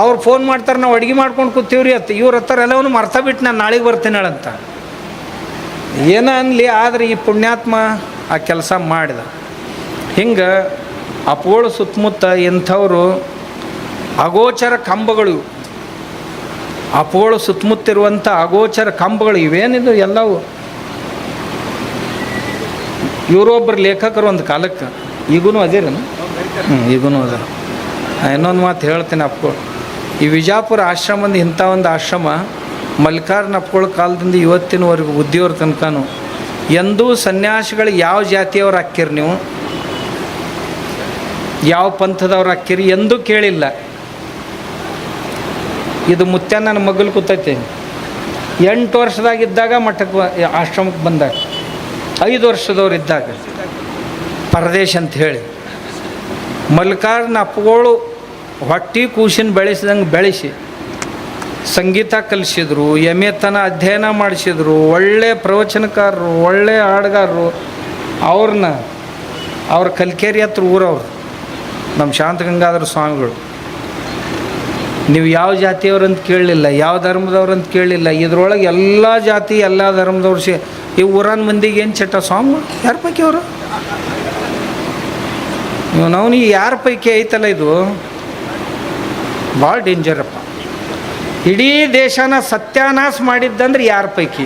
ಅವ್ರು ಫೋನ್ ಮಾಡ್ತಾರೆ, ನಾವು ಅಡುಗೆ ಮಾಡ್ಕೊಂಡು ಕೂತೀವ್ರಿ ಅಂತ. ಇವ್ರು ಹತ್ತಾರ ಎಲ್ಲವನ್ನೂ ಮರ್ತಾ ಬಿಟ್ಟು ನಾನು ನಾಳೆಗೆ ಬರ್ತೀನಿ ಹೇಳಂತ. ಏನೋ ಅನ್ನಲಿ, ಆದರೆ ಈ ಪುಣ್ಯಾತ್ಮ ಆ ಕೆಲಸ ಮಾಡಿದ. ಹಿಂಗೆ ಅಪ್ಪಗಳು ಸುತ್ತಮುತ್ತ ಇಂಥವರು ಅಗೋಚರ ಕಂಬಗಳು, ಅಪ್ಪಗಳು ಸುತ್ತಮುತ್ತಿರುವಂಥ ಅಗೋಚರ ಕಂಬಗಳು ಇವೇನಿದು ಎಲ್ಲವು. ಇವರೊಬ್ಬರು ಲೇಖಕರು ಒಂದು ಕಾಲಕ್ಕೆ, ಈಗೂ ಅದೇರೇನು? ಈಗೂ ಅದ. ಇನ್ನೊಂದು ಮಾತು ಹೇಳ್ತೀನಿ ಅಪ್ಪಗಳು, ಈ ವಿಜಾಪುರ ಆಶ್ರಮದಿಂದ ಇಂಥ ಒಂದು ಆಶ್ರಮ ಮಲ್ಲಿಕಾರ್ಜುನ ಅಪ್ಪಗಳ ಕಾಲದಿಂದ ಇವತ್ತಿನವರೆಗೂ ಬುದ್ಧಿಯವ್ರ ತನಕನೂ ಎಂದೂ ಸನ್ಯಾಸಿಗಳು ಯಾವ ಜಾತಿಯವ್ರು ಹಾಕಿರಿ, ನೀವು ಯಾವ ಪಂಥದವ್ರು ಹಾಕಿರಿ ಎಂದೂ ಕೇಳಿಲ್ಲ. ಇದು ಮುತ್ಯ ನನ್ನ ಮಗಲು ಕೂತೈತಿ. 8 ವರ್ಷದಾಗಿದ್ದಾಗ ಮಠಕ್ಕೆ ಆಶ್ರಮಕ್ಕೆ ಬಂದಾಗ, 5 ವರ್ಷದವ್ರು ಇದ್ದಾಗ ಪರದೇಶ ಅಂತ ಹೇಳಿ ಮಲ್ಲಿಕಾರ್ಜುನ ಅಪ್ಪಗಳು ಹೊಟ್ಟೆ ಕೂಸಿನ ಬೆಳೆಸಿದಂಗೆ ಬೆಳೆಸಿ ಸಂಗೀತ ಕಲಿಸಿದ್ರು, ತನ ಅಧ್ಯಯನ ಮಾಡಿಸಿದ್ರು, ಒಳ್ಳೆ ಪ್ರವಚನಕಾರರು, ಒಳ್ಳೆ ಹಾಡುಗಾರರು. ಅವ್ರ ಕಲ್ಕೇರಿ ಹತ್ರ ಊರವ್ರು ನಮ್ಮ ಶಾಂತಗಂಗಾಧರ ಸ್ವಾಮಿಗಳು. ನೀವು ಯಾವ ಜಾತಿಯವ್ರು ಅಂತ ಕೇಳಲಿಲ್ಲ, ಯಾವ ಧರ್ಮದವ್ರು ಅಂತ ಕೇಳಲಿಲ್ಲ. ಇದ್ರೊಳಗೆ ಎಲ್ಲ ಜಾತಿ ಎಲ್ಲ ಧರ್ಮದವ್ರು ಈ ಊರನ ಮಂದಿಗೆ ಏನು ಚಟ ಸ್ವಾಮಿ ಯಾರ ಪೈಕಿ ಅವರು ಅವನಿಗೆ ಯಾರ ಪೈಕಿ ಐತಲ್ಲ, ಇದು ಭಾಳ ಡೇಂಜರಪ್ಪ. ಇಡೀ ದೇಶನ ಸತ್ಯಾನಾಶ ಮಾಡಿದ್ದಂದ್ರೆ ಯಾರ ಪೈಕಿ?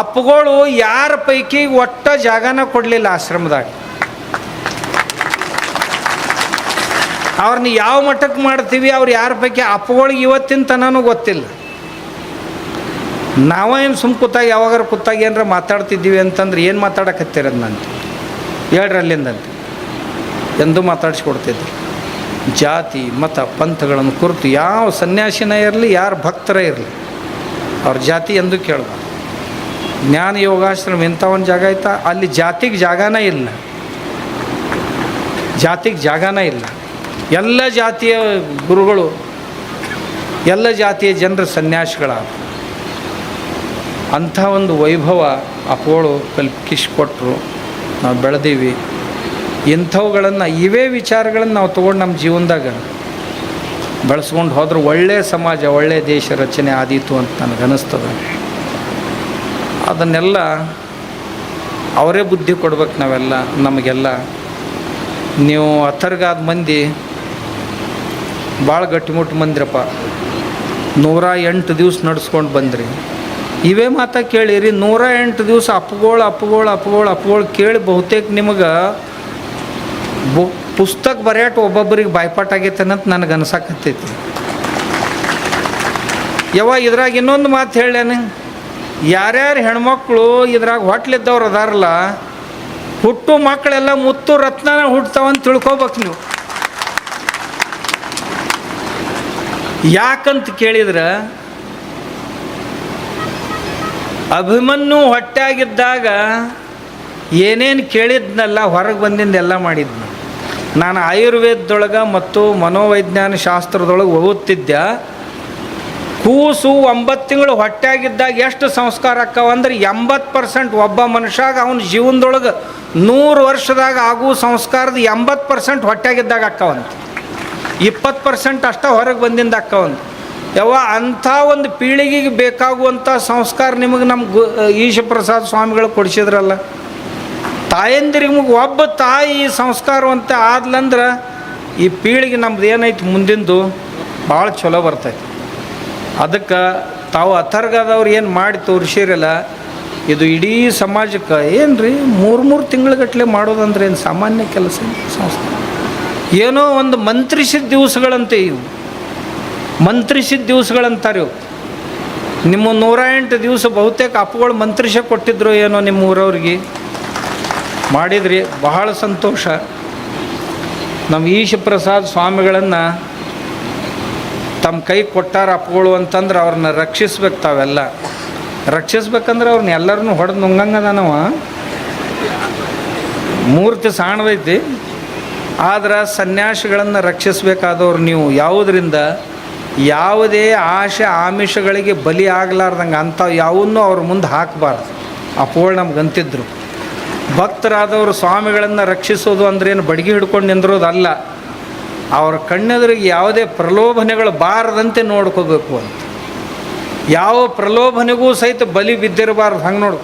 ಅಪ್ಪಗಳು ಯಾರ ಪೈಕಿ ಒಟ್ಟ ಜಾಗನ ಕೊಡಲಿಲ್ಲ ಆಶ್ರಮದಾಗ. ಅವ್ರನ್ನ ಯಾವ ಮಟ್ಟಕ್ಕೆ ಮಾಡ್ತೀವಿ, ಅವ್ರು ಯಾರ ಪೈಕಿ ಅಪ್ಪಗಳಿಗೆ ಇವತ್ತಿನ ತನೂ ಗೊತ್ತಿಲ್ಲ. ನಾವೇನು ಸುಮ್ಮ ಕೂತಾಗ ಯಾವಾಗಾರ ಕೂತಾಗ ಏನಾರ ಮಾತಾಡ್ತಿದ್ದೀವಿ ಅಂತಂದ್ರೆ ಏನು ಮಾತಾಡಕತ್ತೀರದು ನಂತ ಹೇಳ್ರಿ ಅಲ್ಲಿಂದಂತ ಎಂದೂ ಮಾತಾಡಿಸ್ಕೊಡ್ತಿದ್ದೆ. ಜಾತಿ ಮತ ಪಂಥಗಳನ್ನು ಕುರಿತು ಯಾವ ಸನ್ಯಾಸಿನ ಇರಲಿ, ಯಾರು ಭಕ್ತರ ಇರಲಿ, ಅವ್ರ ಜಾತಿ ಎಂದು ಕೇಳಬಾರ್ದು. ಜ್ಞಾನ ಯೋಗಾಶ್ರಮ ಇಂಥ ಒಂದು ಜಾಗ ಆಯ್ತಾ, ಅಲ್ಲಿ ಜಾತಿಗೆ ಜಾಗನೇ ಇಲ್ಲ, ಜಾತಿಗೆ ಜಾಗನೇ ಇಲ್ಲ. ಎಲ್ಲ ಜಾತಿಯ ಗುರುಗಳು, ಎಲ್ಲ ಜಾತಿಯ ಜನರ ಸನ್ಯಾಸಿಗಳ ಅಂಥ ಒಂದು ವೈಭವ ಅಪ್ಪಗಳು ಕಲ್ಪಿಸಿಕೊಟ್ರು. ನಾವು ಬೆಳೆದೀವಿ. ಇಂಥವುಗಳನ್ನು ಇವೇ ವಿಚಾರಗಳನ್ನು ನಾವು ತೊಗೊಂಡು ನಮ್ಮ ಜೀವನದಾಗ ಬೆಳೆಸ್ಕೊಂಡು ಹೋದ್ರೆ ಒಳ್ಳೆಯ ಸಮಾಜ, ಒಳ್ಳೆಯ ದೇಶ ರಚನೆ ಆದೀತು ಅಂತ ನನಗನ್ನಿಸ್ತದೆ. ಅದನ್ನೆಲ್ಲ ಅವರೇ ಬುದ್ಧಿ ಕೊಡ್ಬೇಕು ನಾವೆಲ್ಲ, ನಮಗೆಲ್ಲ. ನೀವು ಅಥರ್ಗಾದ ಮಂದಿ ಭಾಳ ಗಟ್ಟಿಮುಟ್ಟು ಮಂದಿರಪ್ಪ, 108 ದಿವಸ ನಡೆಸ್ಕೊಂಡು ಬಂದ್ರಿ. ಇವೇ ಮಾತಾ ಕೇಳಿರಿ, 108 ದಿವಸ ಅಪ್ಪಗಳು ಕೇಳಿ ಬಹುತೇಕ ನಿಮಗೆ ಪುಸ್ತಕ ಬರೆಯಟ್ಟು ಒಬ್ಬೊಬ್ಬರಿಗೆ ಬಾಯ್ಪಾಟ್ ಆಗೈತೇನಂತ ನನಗೆ ಅನ್ಸಕತ್ತೈತಿ. ಇದ್ರಾಗ ಇನ್ನೊಂದು ಮಾತು ಹೇಳ್ಯಾನೆ, ಯಾರ್ಯಾರು ಹೆಣ್ಮಕ್ಳು ಇದ್ರಾಗ ಹೊಟ್ಲಿದ್ದವ್ರು ಅದಾರಲ್ಲ, ಹುಟ್ಟು ಮಕ್ಕಳೆಲ್ಲ ಮುತ್ತು ರತ್ನನ ಹುಡ್ತಾವಂತ ತಿಳ್ಕೊಬೇಕು ನೀವು. ಯಾಕಂತ ಕೇಳಿದ್ರೆ, ಅಭಿಮನ್ಯು ಹೊಟ್ಟೆಯಾಗಿದ್ದಾಗ ಏನೇನು ಕೇಳಿದ್ನಲ್ಲ ಹೊರಗೆ ಬಂದಿಂದೆಲ್ಲ ಮಾಡಿದ್ನು. ನಾನು ಆಯುರ್ವೇದದೊಳಗೆ ಮತ್ತು ಮನೋವೈಜ್ಞಾನಿಕ ಶಾಸ್ತ್ರದೊಳಗೆ ಓದುತ್ತಿದ್ದೆ. ಕೂಸು 9 ತಿಂಗಳು ಹೊಟ್ಟೆಯಾಗಿದ್ದಾಗ ಎಷ್ಟು ಸಂಸ್ಕಾರ ಆಕ್ಕವಂದ್ರೆ 80% ಒಬ್ಬ ಮನುಷ್ಯಾಗ ಅವನ ಜೀವನದೊಳಗೆ 100 ವರ್ಷದಾಗ ಆಗುವ ಸಂಸ್ಕಾರದ 80% ಹೊಟ್ಟೆಯಾಗಿದ್ದಾಗ ಆಕ್ಕವಂತ, 20% ಅಷ್ಟೇ ಹೊರಗೆ ಬಂದಿಂದ ಆಕ್ಕವಂತ. ಅಂಥ ಒಂದು ಪೀಳಿಗೆಗೆ ಬೇಕಾಗುವಂಥ ಸಂಸ್ಕಾರ ನಿಮಗೆ ನಮ್ಮ ಈಶಪ್ರಸಾದ್ ಸ್ವಾಮಿಗಳು ಕೊಡಿಸಿದ್ರಲ್ಲ. ತಾಯಂದಿರಿಗೆ ನಿಮಗೆ ಒಬ್ಬ ತಾಯಿ ಸಂಸ್ಕಾರವಂತೆ ಆದ್ಲಂದ್ರೆ ಈ ಪೀಳಿಗೆ ನಮ್ದು ಏನೈತಿ ಮುಂದಿಂದು ಭಾಳ ಚಲೋ ಬರ್ತೈತಿ. ಅದಕ್ಕೆ ತಾವು ಅಥರ್ಗದವ್ರು ಏನು ಮಾಡಿ ತೋರಿಸಿರಲ್ಲ, ಇದು ಇಡೀ ಸಮಾಜಕ್ಕೆ ಏನು ರೀ 3 ತಿಂಗಳಗಟ್ಟಲೆ ಮಾಡೋದಂದ್ರೆ ಏನು ಸಾಮಾನ್ಯ ಕೆಲಸ? ಸಂಸ್ಕಾರ ಏನೋ ಒಂದು ಮಂತ್ರಿಸಿದ ದಿವಸಗಳಂತೆ, ಇವು ಮಂತ್ರಿಸಿದ ದಿವಸಗಳಂತಾರೆ ಇವು. ನಿಮ್ಮ 108 ದಿವಸ ಬಹುತೇಕ ಅಪ್ಪಗಳು ಮಂತ್ರಿಸ ಕೊಟ್ಟಿದ್ರು ಏನೋ ನಿಮ್ಮ ಊರವ್ರಿಗೆ ಮಾಡಿದ್ರಿ. ಬಹಳ ಸಂತೋಷ. ನಮ್ಮ ಈಶಪ್ರಸಾದ್ ಸ್ವಾಮಿಗಳನ್ನು ತಮ್ಮ ಕೈ ಕೊಟ್ಟಾರ ಅಪ್ಪಗಳು ಅಂತಂದ್ರೆ ಅವ್ರನ್ನ ರಕ್ಷಿಸ್ಬೇಕು. ತಾವೆಲ್ಲ ರಕ್ಷಿಸ್ಬೇಕಂದ್ರೆ ಅವ್ರನ್ನ ಎಲ್ಲರನ್ನೂ ಹೊಡೆದು ನುಂಗಂಗದಾನವ. ಮೂರ್ತಿ ಸಾಣದೈತಿ. ಆದ್ರೆ ಸನ್ಯಾಸಿಗಳನ್ನು ರಕ್ಷಿಸಬೇಕಾದವ್ರು ನೀವು ಯಾವುದರಿಂದ, ಯಾವುದೇ ಆಶೆ ಆಮಿಷಗಳಿಗೆ ಬಲಿ ಆಗಲಾರ್ದಂಗೆ ಅಂಥವು ಯಾವನ್ನೂ ಅವ್ರ ಮುಂದೆ ಹಾಕಬಾರ್ದು. ಅಪ್ಪಗಳು ನಮ್ಗೆ ಅಂತಿದ್ರು, ಭಕ್ತರಾದವರು ಸ್ವಾಮಿಗಳನ್ನು ರಕ್ಷಿಸೋದು ಅಂದ್ರೇನು ಬಡಿಗೆ ಹಿಡ್ಕೊಂಡು ನಿಂದಿರೋದಲ್ಲ, ಅವ್ರ ಕಣ್ಣೆದುರಿಗೆ ಯಾವುದೇ ಪ್ರಲೋಭನೆಗಳು ಬಾರದಂತೆ ನೋಡ್ಕೋಬೇಕು ಅಂತ. ಯಾವ ಪ್ರಲೋಭನೆಗೂ ಸಹಿತ ಬಲಿ ಬಿದ್ದಿರಬಾರ್ದು. ಹಂಗೆ ನೋಡು,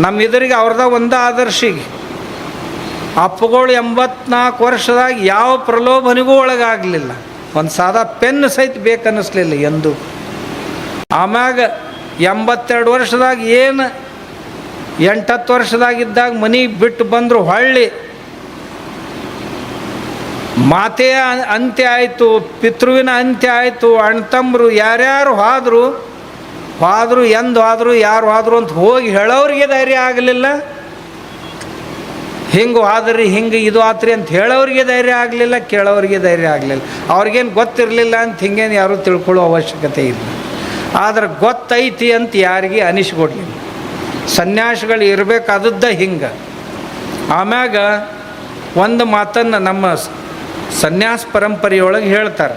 ನಮ್ಮ ಎದುರಿಗೆ ಅವ್ರದ ಒಂದು ಆದರ್ಶಿಗೆ ಅಪ್ಪಗಳು 84 ವರ್ಷದಾಗ ಯಾವ ಪ್ರಲೋಭನೆಗೂ ಒಳಗಾಗಲಿಲ್ಲ. ಒಂದು ಸಾದಾ ಪೆನ್ ಸಹಿತ ಬೇಕನ್ನಿಸ್ಲಿಲ್ಲ ಎಂದು. ಆಮ್ಯಾಗ 82 ವರ್ಷದಾಗ ಏನು 8-10 ವರ್ಷದಾಗಿದ್ದಾಗ ಮನೆ ಬಿಟ್ಟು ಬಂದರು. ಹೊಳ್ಳಿ ಮಾತೆಯ ಅಂತ್ಯ ಆಯಿತು, ಪಿತೃವಿನ ಅಂತ್ಯ ಆಯಿತು. ಅಣ್ತಂಬರು ಯಾರ್ಯಾರು ಹೋದರು ಎಂದು ಹೋದರು, ಯಾರು ಹೋದರು ಅಂತ ಹೋಗಿ ಹೇಳೋರಿಗೆ ಧೈರ್ಯ ಆಗಲಿಲ್ಲ. ಹಿಂಗೆ ಹೋದ್ರಿ, ಹಿಂಗೆ ಇದು ಆತ್ರಿ ಅಂತ ಹೇಳೋರಿಗೆ ಧೈರ್ಯ ಆಗಲಿಲ್ಲ, ಕೇಳೋರಿಗೆ ಧೈರ್ಯ ಆಗಲಿಲ್ಲ. ಅವ್ರಿಗೇನು ಗೊತ್ತಿರಲಿಲ್ಲ ಅಂತ ಹಿಂಗೇನು ಯಾರೂ ತಿಳ್ಕೊಳ್ಳೋ ಅವಶ್ಯಕತೆ ಇಲ್ಲ. ಆದ್ರೆ ಗೊತ್ತೈತಿ ಅಂತ ಯಾರಿಗೆ ಅನಿಸ್ಕೊಡ್ಲಿಲ್ಲ. ಸನ್ಯಾಸಿಗಳು ಇರಬೇಕಾದದ್ದ ಹಿಂಗೆ. ಆಮ್ಯಾಗ ಒಂದು ಮಾತನ್ನು ನಮ್ಮ ಸನ್ಯಾಸ ಪರಂಪರೆಯೊಳಗೆ ಹೇಳ್ತಾರೆ,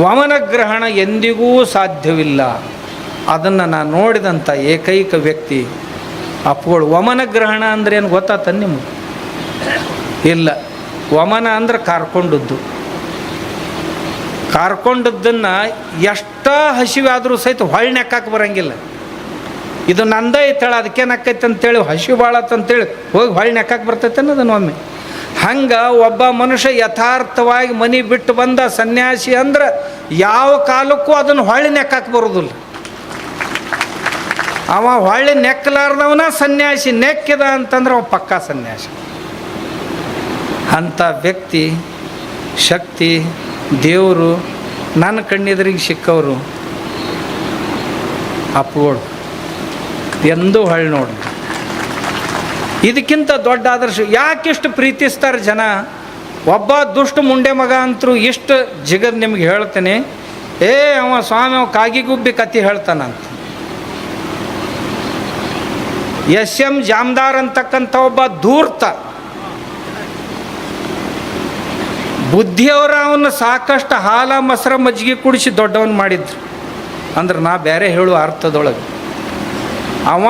ವಮನ ಗ್ರಹಣ ಎಂದಿಗೂ ಸಾಧ್ಯವಿಲ್ಲ. ಅದನ್ನು ನಾನು ನೋಡಿದಂಥ ಏಕೈಕ ವ್ಯಕ್ತಿ ಅಪ್ಪಗಳು. ವಮನ ಗ್ರಹಣ ಅಂದ್ರೆ ಏನು ಗೊತ್ತಾತ ನಿಮ್ಗೆ? ಇಲ್ಲ. ವಮನ ಅಂದ್ರೆ ಕಾರ್ಕೊಂಡದ್ದನ್ನು ಎಷ್ಟೋ ಹಸಿವಾದರೂ ಸಹಿತ ಹೊಳ್ಳಿ ನೆಕ್ಕಾಕೆ ಬರೋಂಗಿಲ್ಲ. ಇದು ನಂದೇ ಐತೇಳ ಅದಕ್ಕೆ ನಕ್ಕೈತೆ ಅಂತೇಳಿ ಹಸಿವು ಭಾಳತ್ತಂತೇಳಿ ಹೋಗಿ ಹೊಳ್ಳಿ ನೆಕ್ಕಾಕೆ ಬರ್ತೈತೆ ಅನ್ನೋದನ್ನು ಒಮ್ಮೆ. ಹಂಗೆ ಒಬ್ಬ ಮನುಷ್ಯ ಯಥಾರ್ಥವಾಗಿ ಮನೆ ಬಿಟ್ಟು ಬಂದ ಸನ್ಯಾಸಿ ಅಂದ್ರೆ ಯಾವ ಕಾಲಕ್ಕೂ ಅದನ್ನು ಹೊಳ್ಳಿ ನೆಕ್ಕಾಕೆ ಬರೋದಿಲ್ಲ. ಅವ ಹೊಳ್ಳಿ ನೆಕ್ಕಲಾರ್ದವನ ಸನ್ಯಾಸಿ, ನೆಕ್ಕಿದ ಅಂತಂದ್ರೆ ಅವ ಪಕ್ಕಾ ಸನ್ಯಾಸಿ. ಅಂಥ ವ್ಯಕ್ತಿ, ಶಕ್ತಿ, ದೇವರು ನನ್ನ ಕಣ್ಣೆದುರಿಗೆ ಸಿಕ್ಕವರು ಅಪ್ಪಗಳು. ಎಂದೂ ಹೊಳ್ಳಿ ನೋಡಿ. ಇದಕ್ಕಿಂತ ದೊಡ್ಡ ಆದರ್ಶ ಯಾಕಿಷ್ಟು ಪ್ರೀತಿಸ್ತಾರೆ ಜನ? ಒಬ್ಬ ದುಷ್ಟ ಮುಂಡೆ ಮಗ ಅಂತರೂ ಇಷ್ಟು ಜಿಗದ್ ನಿಮ್ಗೆ ಹೇಳ್ತೇನೆ. ಅವ ಸ್ವಾಮಿ ಅವ ಕಾಗಿಗುಬ್ಬಿ ಕತೆ ಹೇಳ್ತಾನಂತ. SM ಜಾಮದಾರ್ ಅಂತಕ್ಕಂಥ ಒಬ್ಬ ಧೂರ್ತ ಬುದ್ಧಿಯವರ ಅವನ್ನ ಸಾಕಷ್ಟು ಹಾಲ ಮೊಸರ ಮಜ್ಜಿಗೆ ಕುಡಿಸಿ ದೊಡ್ಡವನ್ ಮಾಡಿದ್ರು. ಅಂದ್ರೆ ನಾ ಬೇರೆ ಹೇಳುವ ಅರ್ಥದೊಳಗೆ ಅವ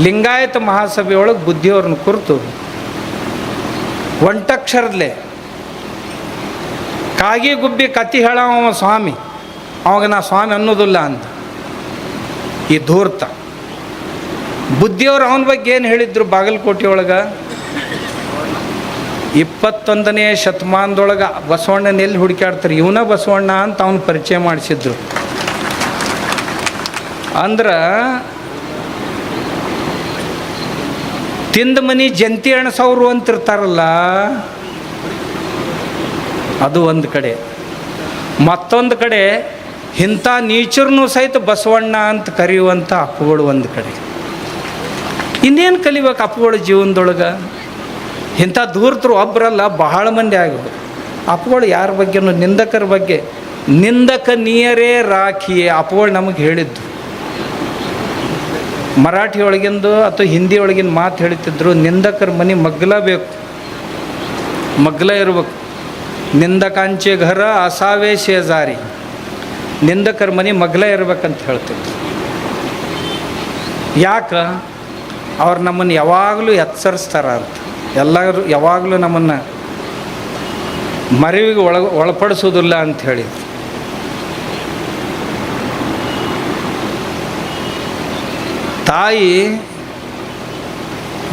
ಲಿಂಗಾಯತ ಮಹಾಸಭೆಯೊಳಗೆ ಬುದ್ಧಿಯವ್ರನ್ನ ಕುರಿತು ಒಂಟಕ್ಷರದಲ್ಲೇ ಕಾಗಿ ಗುಬ್ಬಿ ಕತ್ತಿ ಹೇಳವ ಸ್ವಾಮಿ, ಅವಾಗ ನಾ ಸ್ವಾಮಿ ಅನ್ನೋದಿಲ್ಲ ಅಂತ. ಈ ಧೂರ್ತ ಬುದ್ಧಿಯವರು ಅವನ ಬಗ್ಗೆ ಏನು ಹೇಳಿದ್ರು? ಬಾಗಲಕೋಟೆ ಒಳಗೆ 21ನೇ ಶತಮಾನದೊಳಗೆ ಬಸವಣ್ಣನ ಎಲ್ಲಿ ಹುಡುಕಾಡ್ತಾರೆ, ಇವನ ಬಸವಣ್ಣ ಅಂತ ಅವನು ಪರಿಚಯ ಮಾಡಿಸಿದ್ರು. ಅಂದ್ರೆ ತಿಂದ ಮನಿ ಜಂತಿ ಎಣಸವ್ರು ಅಂತಿರ್ತಾರಲ್ಲ, ಅದು ಒಂದು ಕಡೆ. ಮತ್ತೊಂದು ಕಡೆ ಇಂಥ ನೀಚರ್ನೂ ಸಹಿತ ಬಸವಣ್ಣ ಅಂತ ಕರೆಯುವಂಥ ಅಪ್ಪಗಳು ಒಂದು ಕಡೆ. ಇನ್ನೇನು ಕಲಿಬೇಕು ಅಪ್ಪಗಳ ಜೀವನದೊಳಗೆ? ಇಂಥ ಧೂರ್ತರು ಒಬ್ಬರಲ್ಲ, ಬಹಳ ಮಂದಿ ಆಗೋದು. ಅಪ್ಪಗಳು ಯಾರ ಬಗ್ಗೆನೂ, ನಿಂದಕರ ಬಗ್ಗೆ, ನಿಂದಕ ನೀಯರೇ ರಾಖಿಯೇ ಅಪ್ಪಗಳು ನಮಗೆ ಹೇಳಿದ್ದು. ಮರಾಠಿ ಒಳಗಿಂದು ಅಥವಾ ಹಿಂದಿ ಒಳಗಿನ ಮಾತು ಹೇಳ್ತಿದ್ರು, ನಿಂದಕರ ಮನೆ ಮಗ್ಲ ಬೇಕು, ಮಗ್ಲ ಇರ್ಬೇಕು. ನಿಂದಕಾಂಚೆ ಘರ ಅಸಾವೇ ಶೇಜಾರಿ, ನಿಂದಕರ ಮನೆ ಮಗ್ಲ ಇರ್ಬೇಕಂತ ಹೇಳ್ತಿದ್ರು. ಯಾಕೆ? ಅವ್ರು ನಮ್ಮನ್ನು ಯಾವಾಗಲೂ ಎಚ್ಚರಿಸ್ತಾರ ಅಂತ. ಎಲ್ಲರೂ ಯಾವಾಗಲೂ ನಮ್ಮನ್ನು ಮರೆವಿಗೆ ಒಳಪಡಿಸೋದಿಲ್ಲ ಅಂತ ಹೇಳಿದ್ರು. ತಾಯಿ